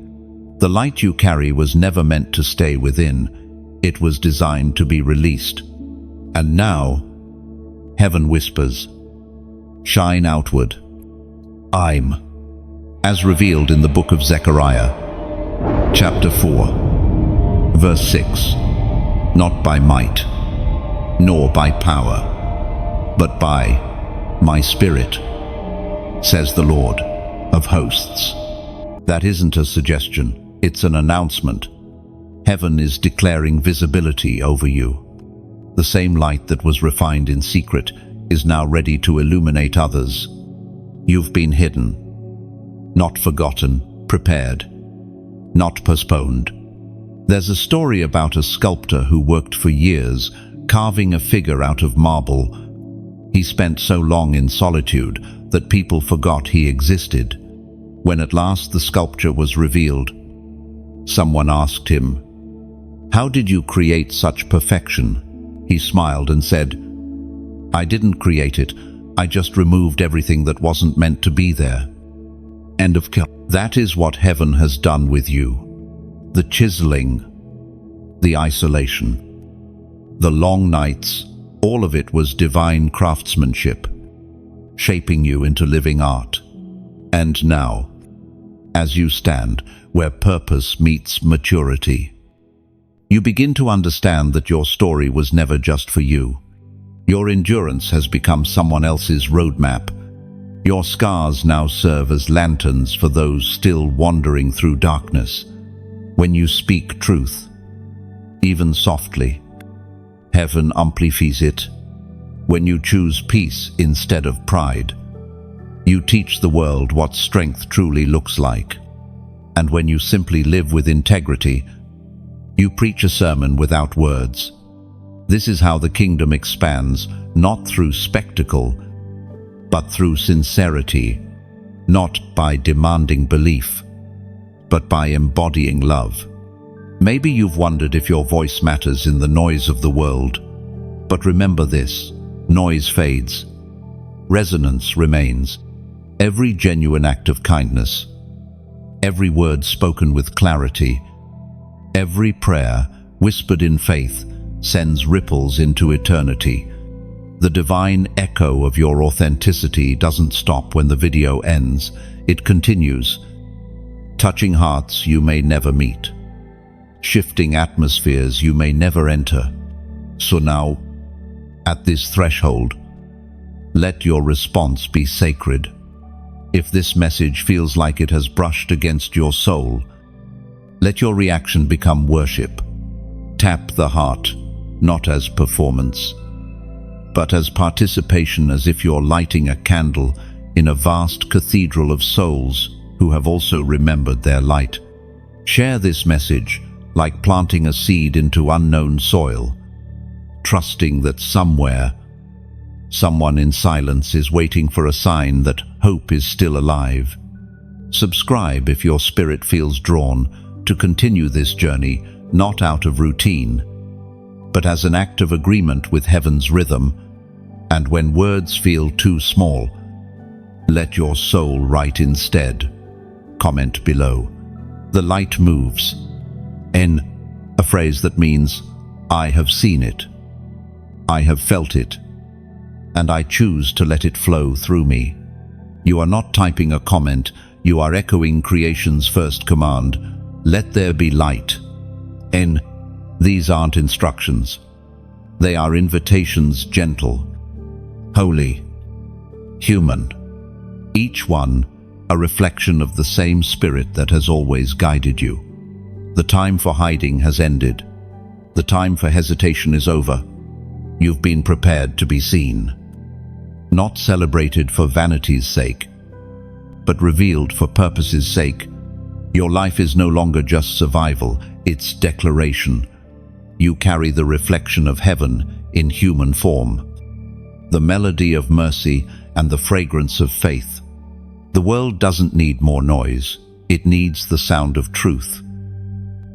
The light you carry was never meant to stay within. It was designed to be released. And now, heaven whispers, shine outward. I'm, as revealed in the book of Zechariah, chapter 4, verse 6, not by might, nor by power, but by my Spirit, says the Lord of hosts. That isn't a suggestion, it's an announcement. Heaven is declaring visibility over you. The same light that was refined in secret is now ready to illuminate others. You've been hidden, not forgotten, prepared, not postponed. There's a story about a sculptor who worked for years, carving a figure out of marble. He spent so long in solitude that people forgot he existed. When at last the sculpture was revealed, someone asked him, "How did you create such perfection?" He smiled and said, "I didn't create it, I just removed everything that wasn't meant to be there." End of kill. That is what heaven has done with you. The chiseling, the isolation, the long nights, all of it was divine craftsmanship, shaping you into living art. And now, as you stand where purpose meets maturity, you begin to understand that your story was never just for you. Your endurance has become someone else's roadmap. Your scars now serve as lanterns for those still wandering through darkness. When you speak truth, even softly, heaven amplifies it. When you choose peace instead of pride, you teach the world what strength truly looks like. And when you simply live with integrity, you preach a sermon without words. This is how the kingdom expands, not through spectacle, but through sincerity, not by demanding belief, but by embodying love. Maybe you've wondered if your voice matters in the noise of the world, but remember this, noise fades, resonance remains. Every genuine act of kindness, every word spoken with clarity, every prayer whispered in faith sends ripples into eternity. The divine echo of your authenticity doesn't stop when the video ends. It continues, touching hearts you may never meet, shifting atmospheres you may never enter. So now, at this threshold, Let your response be sacred. If this message feels like it has brushed against your soul, let your reaction become worship. Tap the heart, not as performance, but as participation, as if you're lighting a candle in a vast cathedral of souls who have also remembered their light. Share this message like planting a seed into unknown soil, trusting that somewhere, someone in silence is waiting for a sign that hope is still alive. Subscribe if your spirit feels drawn to continue this journey, not out of routine, but as an act of agreement with heaven's rhythm. And when words feel too small, let your soul write instead. Comment below. The light moves. N, a phrase that means, I have seen it, I have felt it, and I choose to let it flow through me. You are not typing a comment, you are echoing creation's first command, let there be light. N, these aren't instructions. They are invitations, gentle, holy, human, each one a reflection of the same spirit that has always guided you. The time for hiding has ended. The time for hesitation is over. You've been prepared to be seen. Not celebrated for vanity's sake, but revealed for purpose's sake. Your life is no longer just survival, it's declaration. You carry the reflection of heaven in human form, the melody of mercy and the fragrance of faith. The world doesn't need more noise, it needs the sound of truth,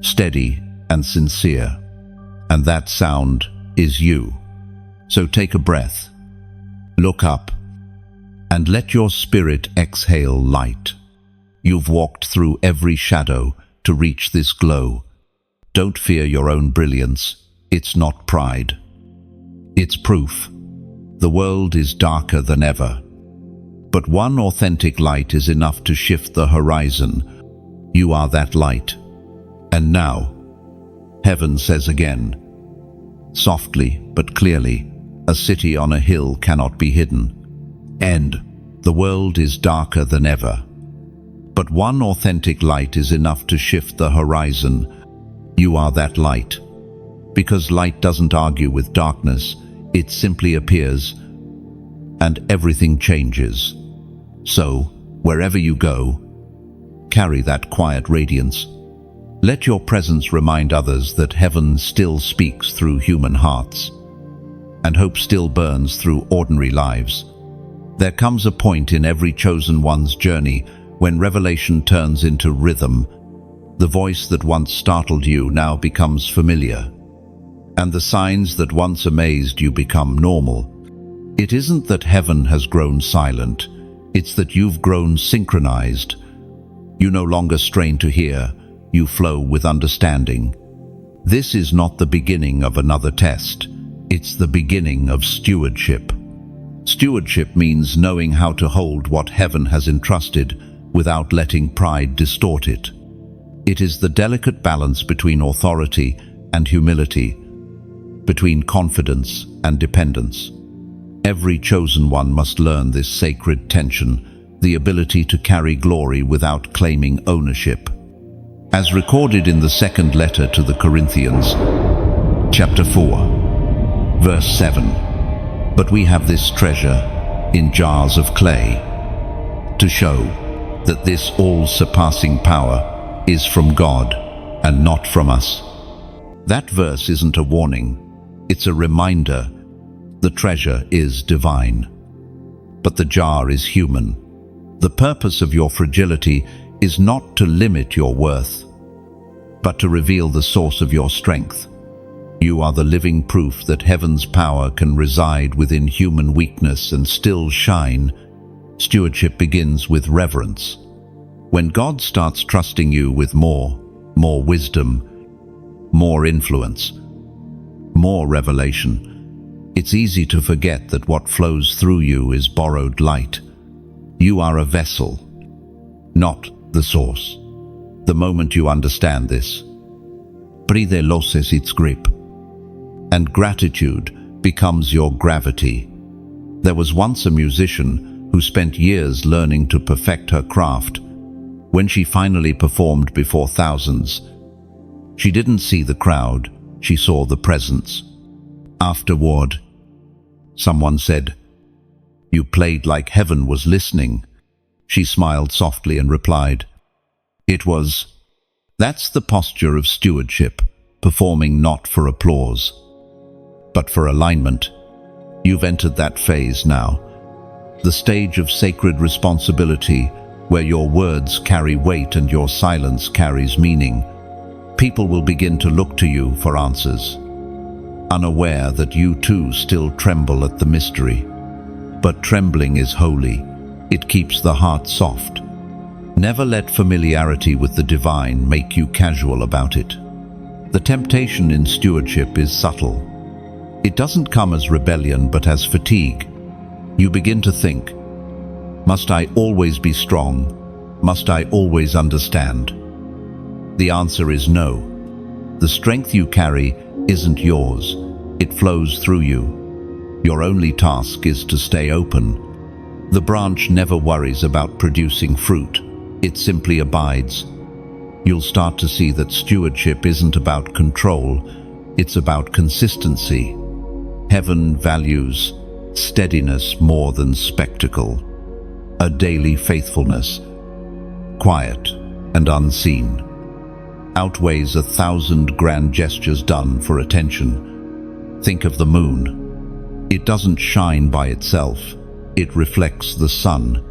steady and sincere, and that sound is you. So take a breath, look up, and let your spirit exhale light. You've walked through every shadow to reach this glow. Don't fear your own brilliance, it's not pride. It's proof. The world is darker than ever, but one authentic light is enough to shift the horizon. You are that light. And now, heaven says again, softly but clearly, a city on a hill cannot be hidden. And the world is darker than ever, but one authentic light is enough to shift the horizon. You are that light. Because light doesn't argue with darkness, it simply appears, and everything changes. So, wherever you go, carry that quiet radiance. Let your presence remind others that heaven still speaks through human hearts, and hope still burns through ordinary lives. There comes a point in every chosen one's journey when revelation turns into rhythm. The voice that once startled you now becomes familiar, and the signs that once amazed you become normal. It isn't that heaven has grown silent, it's that you've grown synchronized. You no longer strain to hear, you flow with understanding. This is not the beginning of another test, it's the beginning of stewardship. Stewardship means knowing how to hold what heaven has entrusted without letting pride distort it. It is the delicate balance between authority and humility, between confidence and dependence. Every chosen one must learn this sacred tension, the ability to carry glory without claiming ownership. As recorded in the second letter to the Corinthians, chapter 4, verse 7, "But we have this treasure in jars of clay, to show that this all-surpassing power is from God and not from us." That verse isn't a warning, it's a reminder. The treasure is divine, but the jar is human. The purpose of your fragility is not to limit your worth, but to reveal the source of your strength. You are the living proof that heaven's power can reside within human weakness and still shine. Stewardship begins with reverence. When God starts trusting you with more wisdom, more influence, more revelation, it's easy to forget that what flows through you is borrowed light. You are a vessel, not the source. The moment you understand this, bride loses its grip, and gratitude becomes your gravity. There was once a musician who spent years learning to perfect her craft. When she finally performed before thousands, she didn't see the crowd, she saw the presence. Afterward, someone said, "You played like heaven was listening." She smiled softly and replied, "It was." That's the posture of stewardship, performing not for applause, but for alignment. You've entered that phase now, the stage of sacred responsibility, where your words carry weight and your silence carries meaning. People will begin to look to you for answers, unaware that you too still tremble at the mystery. But trembling is holy. It keeps the heart soft. Never let familiarity with the divine make you casual about it. The temptation in stewardship is subtle. It doesn't come as rebellion but as fatigue. You begin to think, must I always be strong? Must I always understand? The answer is no. The strength you carry isn't yours. It flows through you. Your only task is to stay open. The branch never worries about producing fruit. It simply abides. You'll start to see that stewardship isn't about control. It's about consistency. Heaven values steadiness more than spectacle. A daily faithfulness, quiet and unseen, outweighs 1,000 grand gestures done for attention. Think of the moon. It doesn't shine by itself. It reflects the sun,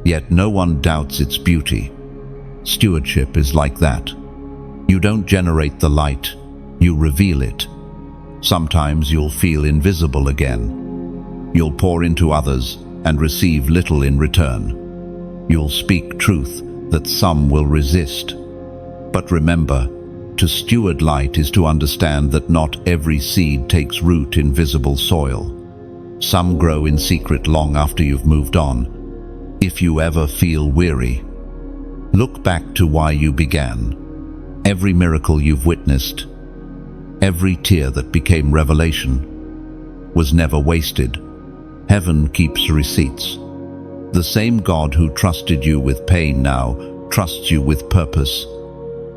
yet no one doubts its beauty. Stewardship is like that. You don't generate the light, you reveal it. Sometimes you'll feel invisible again. You'll pour into others and receive little in return. You'll speak truth that some will resist. But remember, to steward light is to understand that not every seed takes root in visible soil. Some grow in secret long after you've moved on. If you ever feel weary, look back to why you began. Every miracle you've witnessed, every tear that became revelation, was never wasted. Heaven keeps receipts. The same God who trusted you with pain now trusts you with purpose.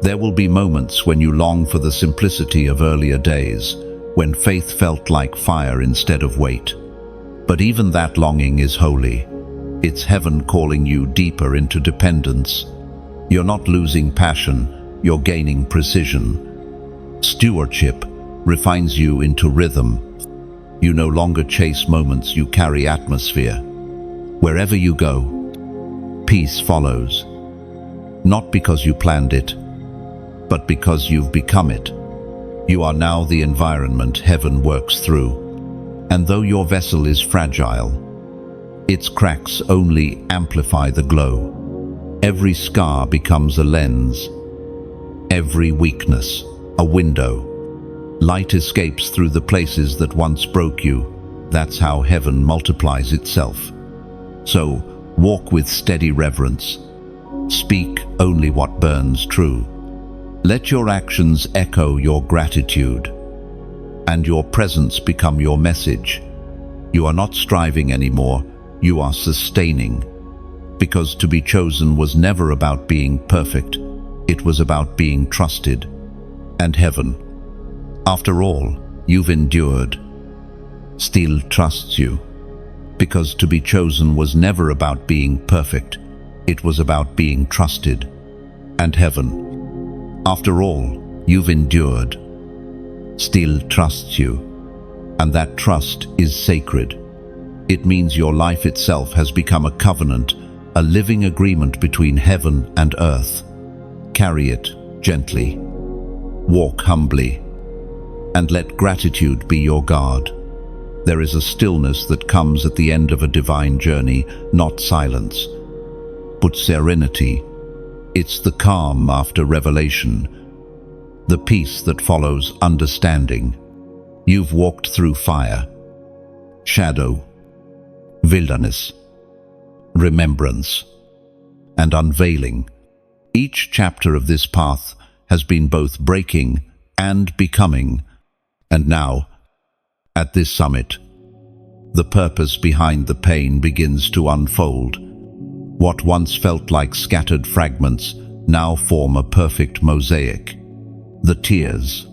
There will be moments when you long for the simplicity of earlier days, when faith felt like fire instead of weight. But even that longing is holy. It's heaven calling you deeper into dependence. You're not losing passion, you're gaining precision. Stewardship refines you into rhythm. You no longer chase moments, you carry atmosphere. Wherever you go, peace follows. Not because you planned it, but because you've become it. You are now the environment heaven works through. And though your vessel is fragile, its cracks only amplify the glow. Every scar becomes a lens, every weakness a window. Light escapes through the places that once broke you. That's how heaven multiplies itself. So, walk with steady reverence. Speak only what burns true. Let your actions echo your gratitude, and your presence become your message. You are not striving anymore, you are sustaining. Because to be chosen was never about being perfect, it was about being trusted. And heaven, after all, you've endured, still trusts you. Because to be chosen was never about being perfect, it was about being trusted. And heaven, after all, you've endured, still trusts you. And that trust is sacred. It means your life itself has become a covenant, a living agreement between heaven and earth. Carry it gently. Walk humbly, and let gratitude be your guard. There is a stillness that comes at the end of a divine journey, not silence, but serenity. It's the calm after revelation, the peace that follows understanding. You've walked through fire, shadow, wilderness, remembrance, and unveiling. Each chapter of this path has been both breaking and becoming, and now, at this summit, The purpose behind the pain begins to unfold. What once felt like scattered fragments now form a perfect mosaic. The tears,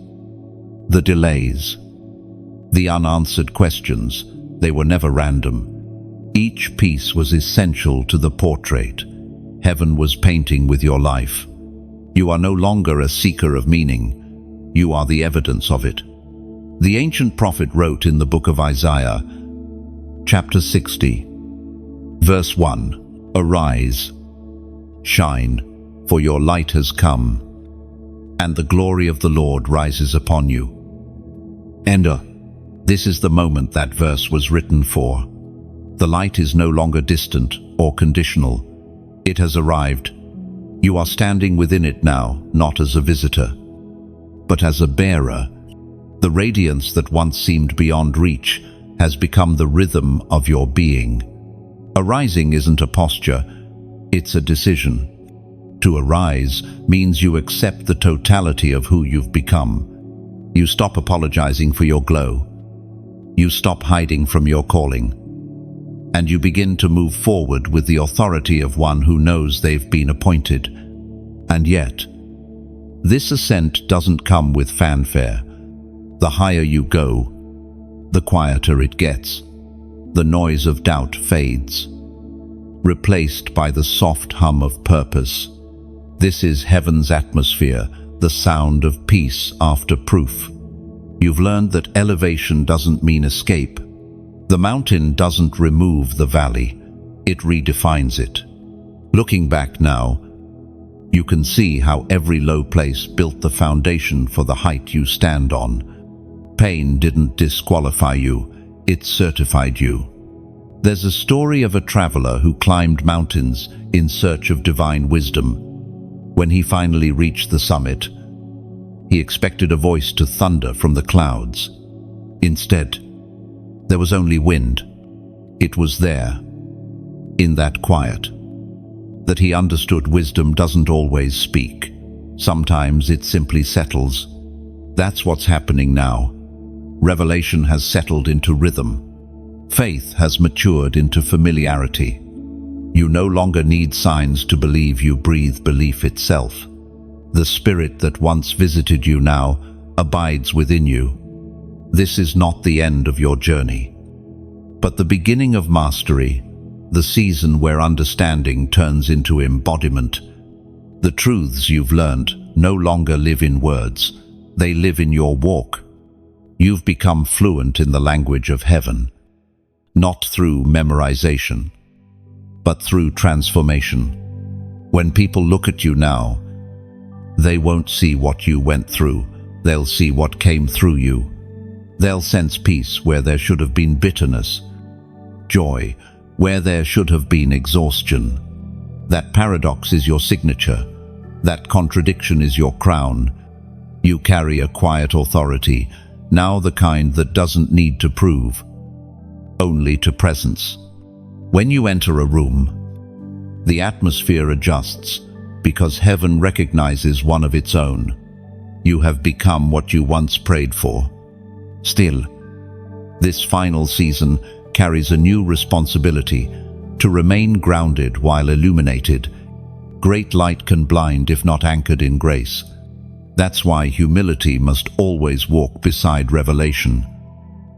the delays, the unanswered questions, they were never random. Each piece was essential to the portrait heaven was painting with your life. You are no longer a seeker of meaning. You are the evidence of it. The ancient prophet wrote in the book of Isaiah, chapter 60, verse 1, "Arise, shine, for your light has come, and the glory of the Lord rises upon you." Ender, this is the moment that verse was written for. The light is no longer distant or conditional. It has arrived. You are standing within it now, not as a visitor, but as a bearer. The radiance that once seemed beyond reach has become the rhythm of your being. Arising isn't a posture, it's a decision. To arise means you accept the totality of who you've become. You stop apologizing for your glow. You stop hiding from your calling. And you begin to move forward with the authority of one who knows they've been appointed. And yet, this ascent doesn't come with fanfare. The higher you go, the quieter it gets. The noise of doubt fades, replaced by the soft hum of purpose. This is heaven's atmosphere, the sound of peace after proof. You've learned that elevation doesn't mean escape. The mountain doesn't remove the valley, it redefines it. Looking back now, you can see how every low place built the foundation for the height you stand on. Pain didn't disqualify you, it certified you. There's a story of a traveler who climbed mountains in search of divine wisdom. When he finally reached the summit, he expected a voice to thunder from the clouds. Instead, there was only wind. It was there, in that quiet, that he understood wisdom doesn't always speak. Sometimes it simply settles. That's what's happening now. Revelation has settled into rhythm. Faith has matured into familiarity. You no longer need signs to believe, you breathe belief itself. The Spirit that once visited you now abides within you. This is not the end of your journey, but the beginning of mastery, the season where understanding turns into embodiment. The truths you've learned no longer live in words, they live in your walk. You've become fluent in the language of heaven, not through memorization, but through transformation. When people look at you now, they won't see what you went through, they'll see what came through you. They'll sense peace where there should have been bitterness, joy where there should have been exhaustion. That paradox is your signature. That contradiction is your crown. You carry a quiet authority, now the kind that doesn't need to prove, only to presence. When you enter a room, the atmosphere adjusts because heaven recognizes one of its own. You have become what you once prayed for. Still, this final season carries a new responsibility: to remain grounded while illuminated. Great light can blind if not anchored in grace. That's why humility must always walk beside revelation.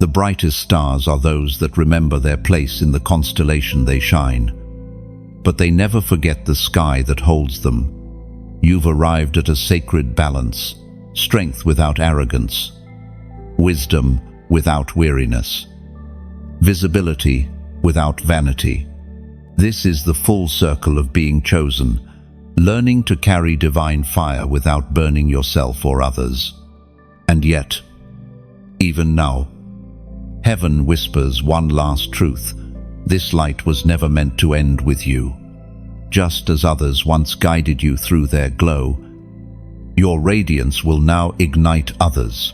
The brightest stars are those that remember their place in the constellation they shine. But they never forget the sky that holds them. You've arrived at a sacred balance, strength without arrogance, wisdom without weariness, visibility without vanity. This is the full circle of being chosen, learning to carry divine fire without burning yourself or others. And yet, even now, heaven whispers one last truth: this light was never meant to end with you. Just as others once guided you through their glow, your radiance will now ignite others.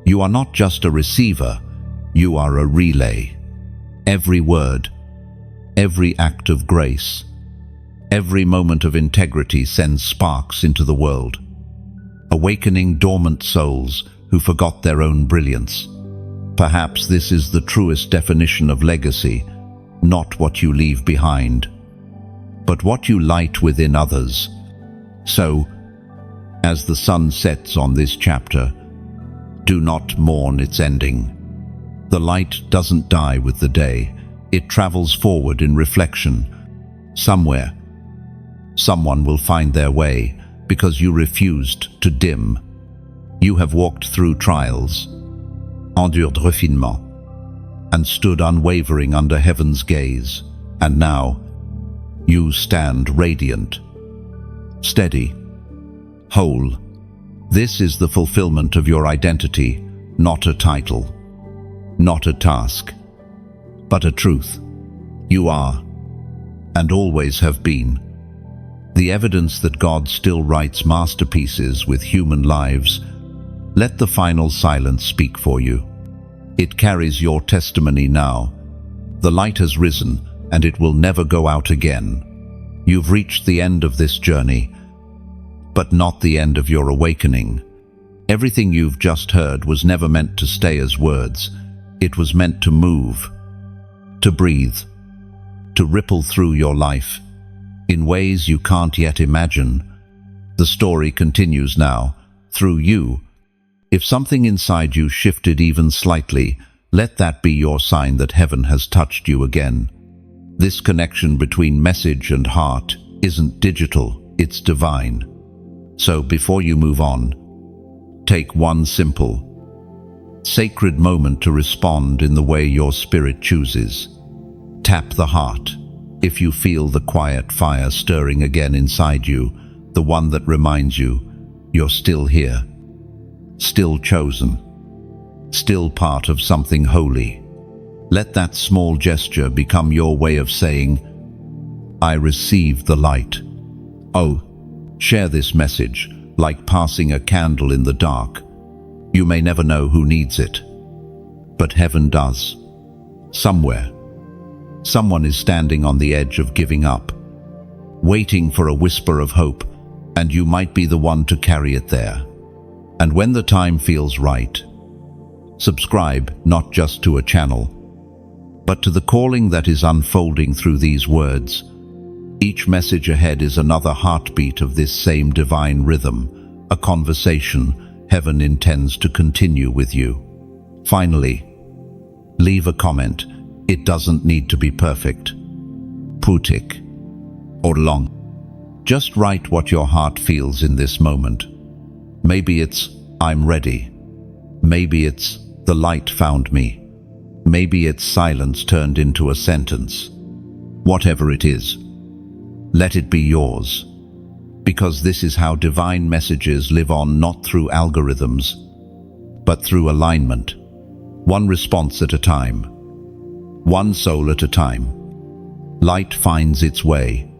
You are not just a receiver, you are a relay. Every word, every act of grace, every moment of integrity sends sparks into the world, awakening dormant souls who forgot their own brilliance. Perhaps this is the truest definition of legacy, not what you leave behind, but what you light within others. So, as the sun sets on this chapter, do not mourn its ending. The light doesn't die with the day. It travels forward in reflection. Somewhere, someone will find their way because you refused to dim. You have walked through trials, endured refinement, and stood unwavering under heaven's gaze. And now, you stand radiant, steady, whole. This is the fulfillment of your identity, not a title, not a task, but a truth. You are, and always have been, the evidence that God still writes masterpieces with human lives. Let the final silence speak for you. It carries your testimony now. The light has risen, and it will never go out again. You've reached the end of this journey, but not the end of your awakening. Everything you've just heard was never meant to stay as words. It was meant to move, to breathe, to ripple through your life in ways you can't yet imagine. The story continues now, through you. If something inside you shifted even slightly, let that be your sign that heaven has touched you again. This connection between message and heart isn't digital, it's divine. So before you move on, take one simple, sacred moment to respond in the way your spirit chooses. Tap the heart if you feel the quiet fire stirring again inside you, the one that reminds you you're still here, still chosen, still part of something holy. Let that small gesture become your way of saying, I receive the light. Oh, share this message like passing a candle in the dark. You may never know who needs it, but heaven does. Somewhere, someone is standing on the edge of giving up, waiting for a whisper of hope, and you might be the one to carry it there. And when the time feels right, subscribe not just to a channel, but to the calling that is unfolding through these words. Each message ahead is another heartbeat of this same divine rhythm, a conversation heaven intends to continue with you. Finally, leave a comment. It doesn't need to be perfect, poetic, or long. Just write what your heart feels in this moment. Maybe it's, I'm ready. Maybe it's, the light found me. Maybe it's silence turned into a sentence. Whatever it is, let it be yours. Because this is how divine messages live on, not through algorithms, but through alignment. One response at a time. One soul at a time. Light finds its way.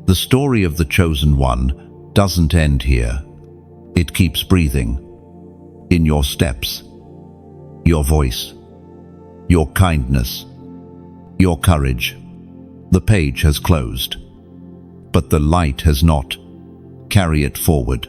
The story of the chosen one doesn't end here. It keeps breathing. In your steps, your voice, your kindness, your courage. The page has closed, but the light has not. Carry it forward.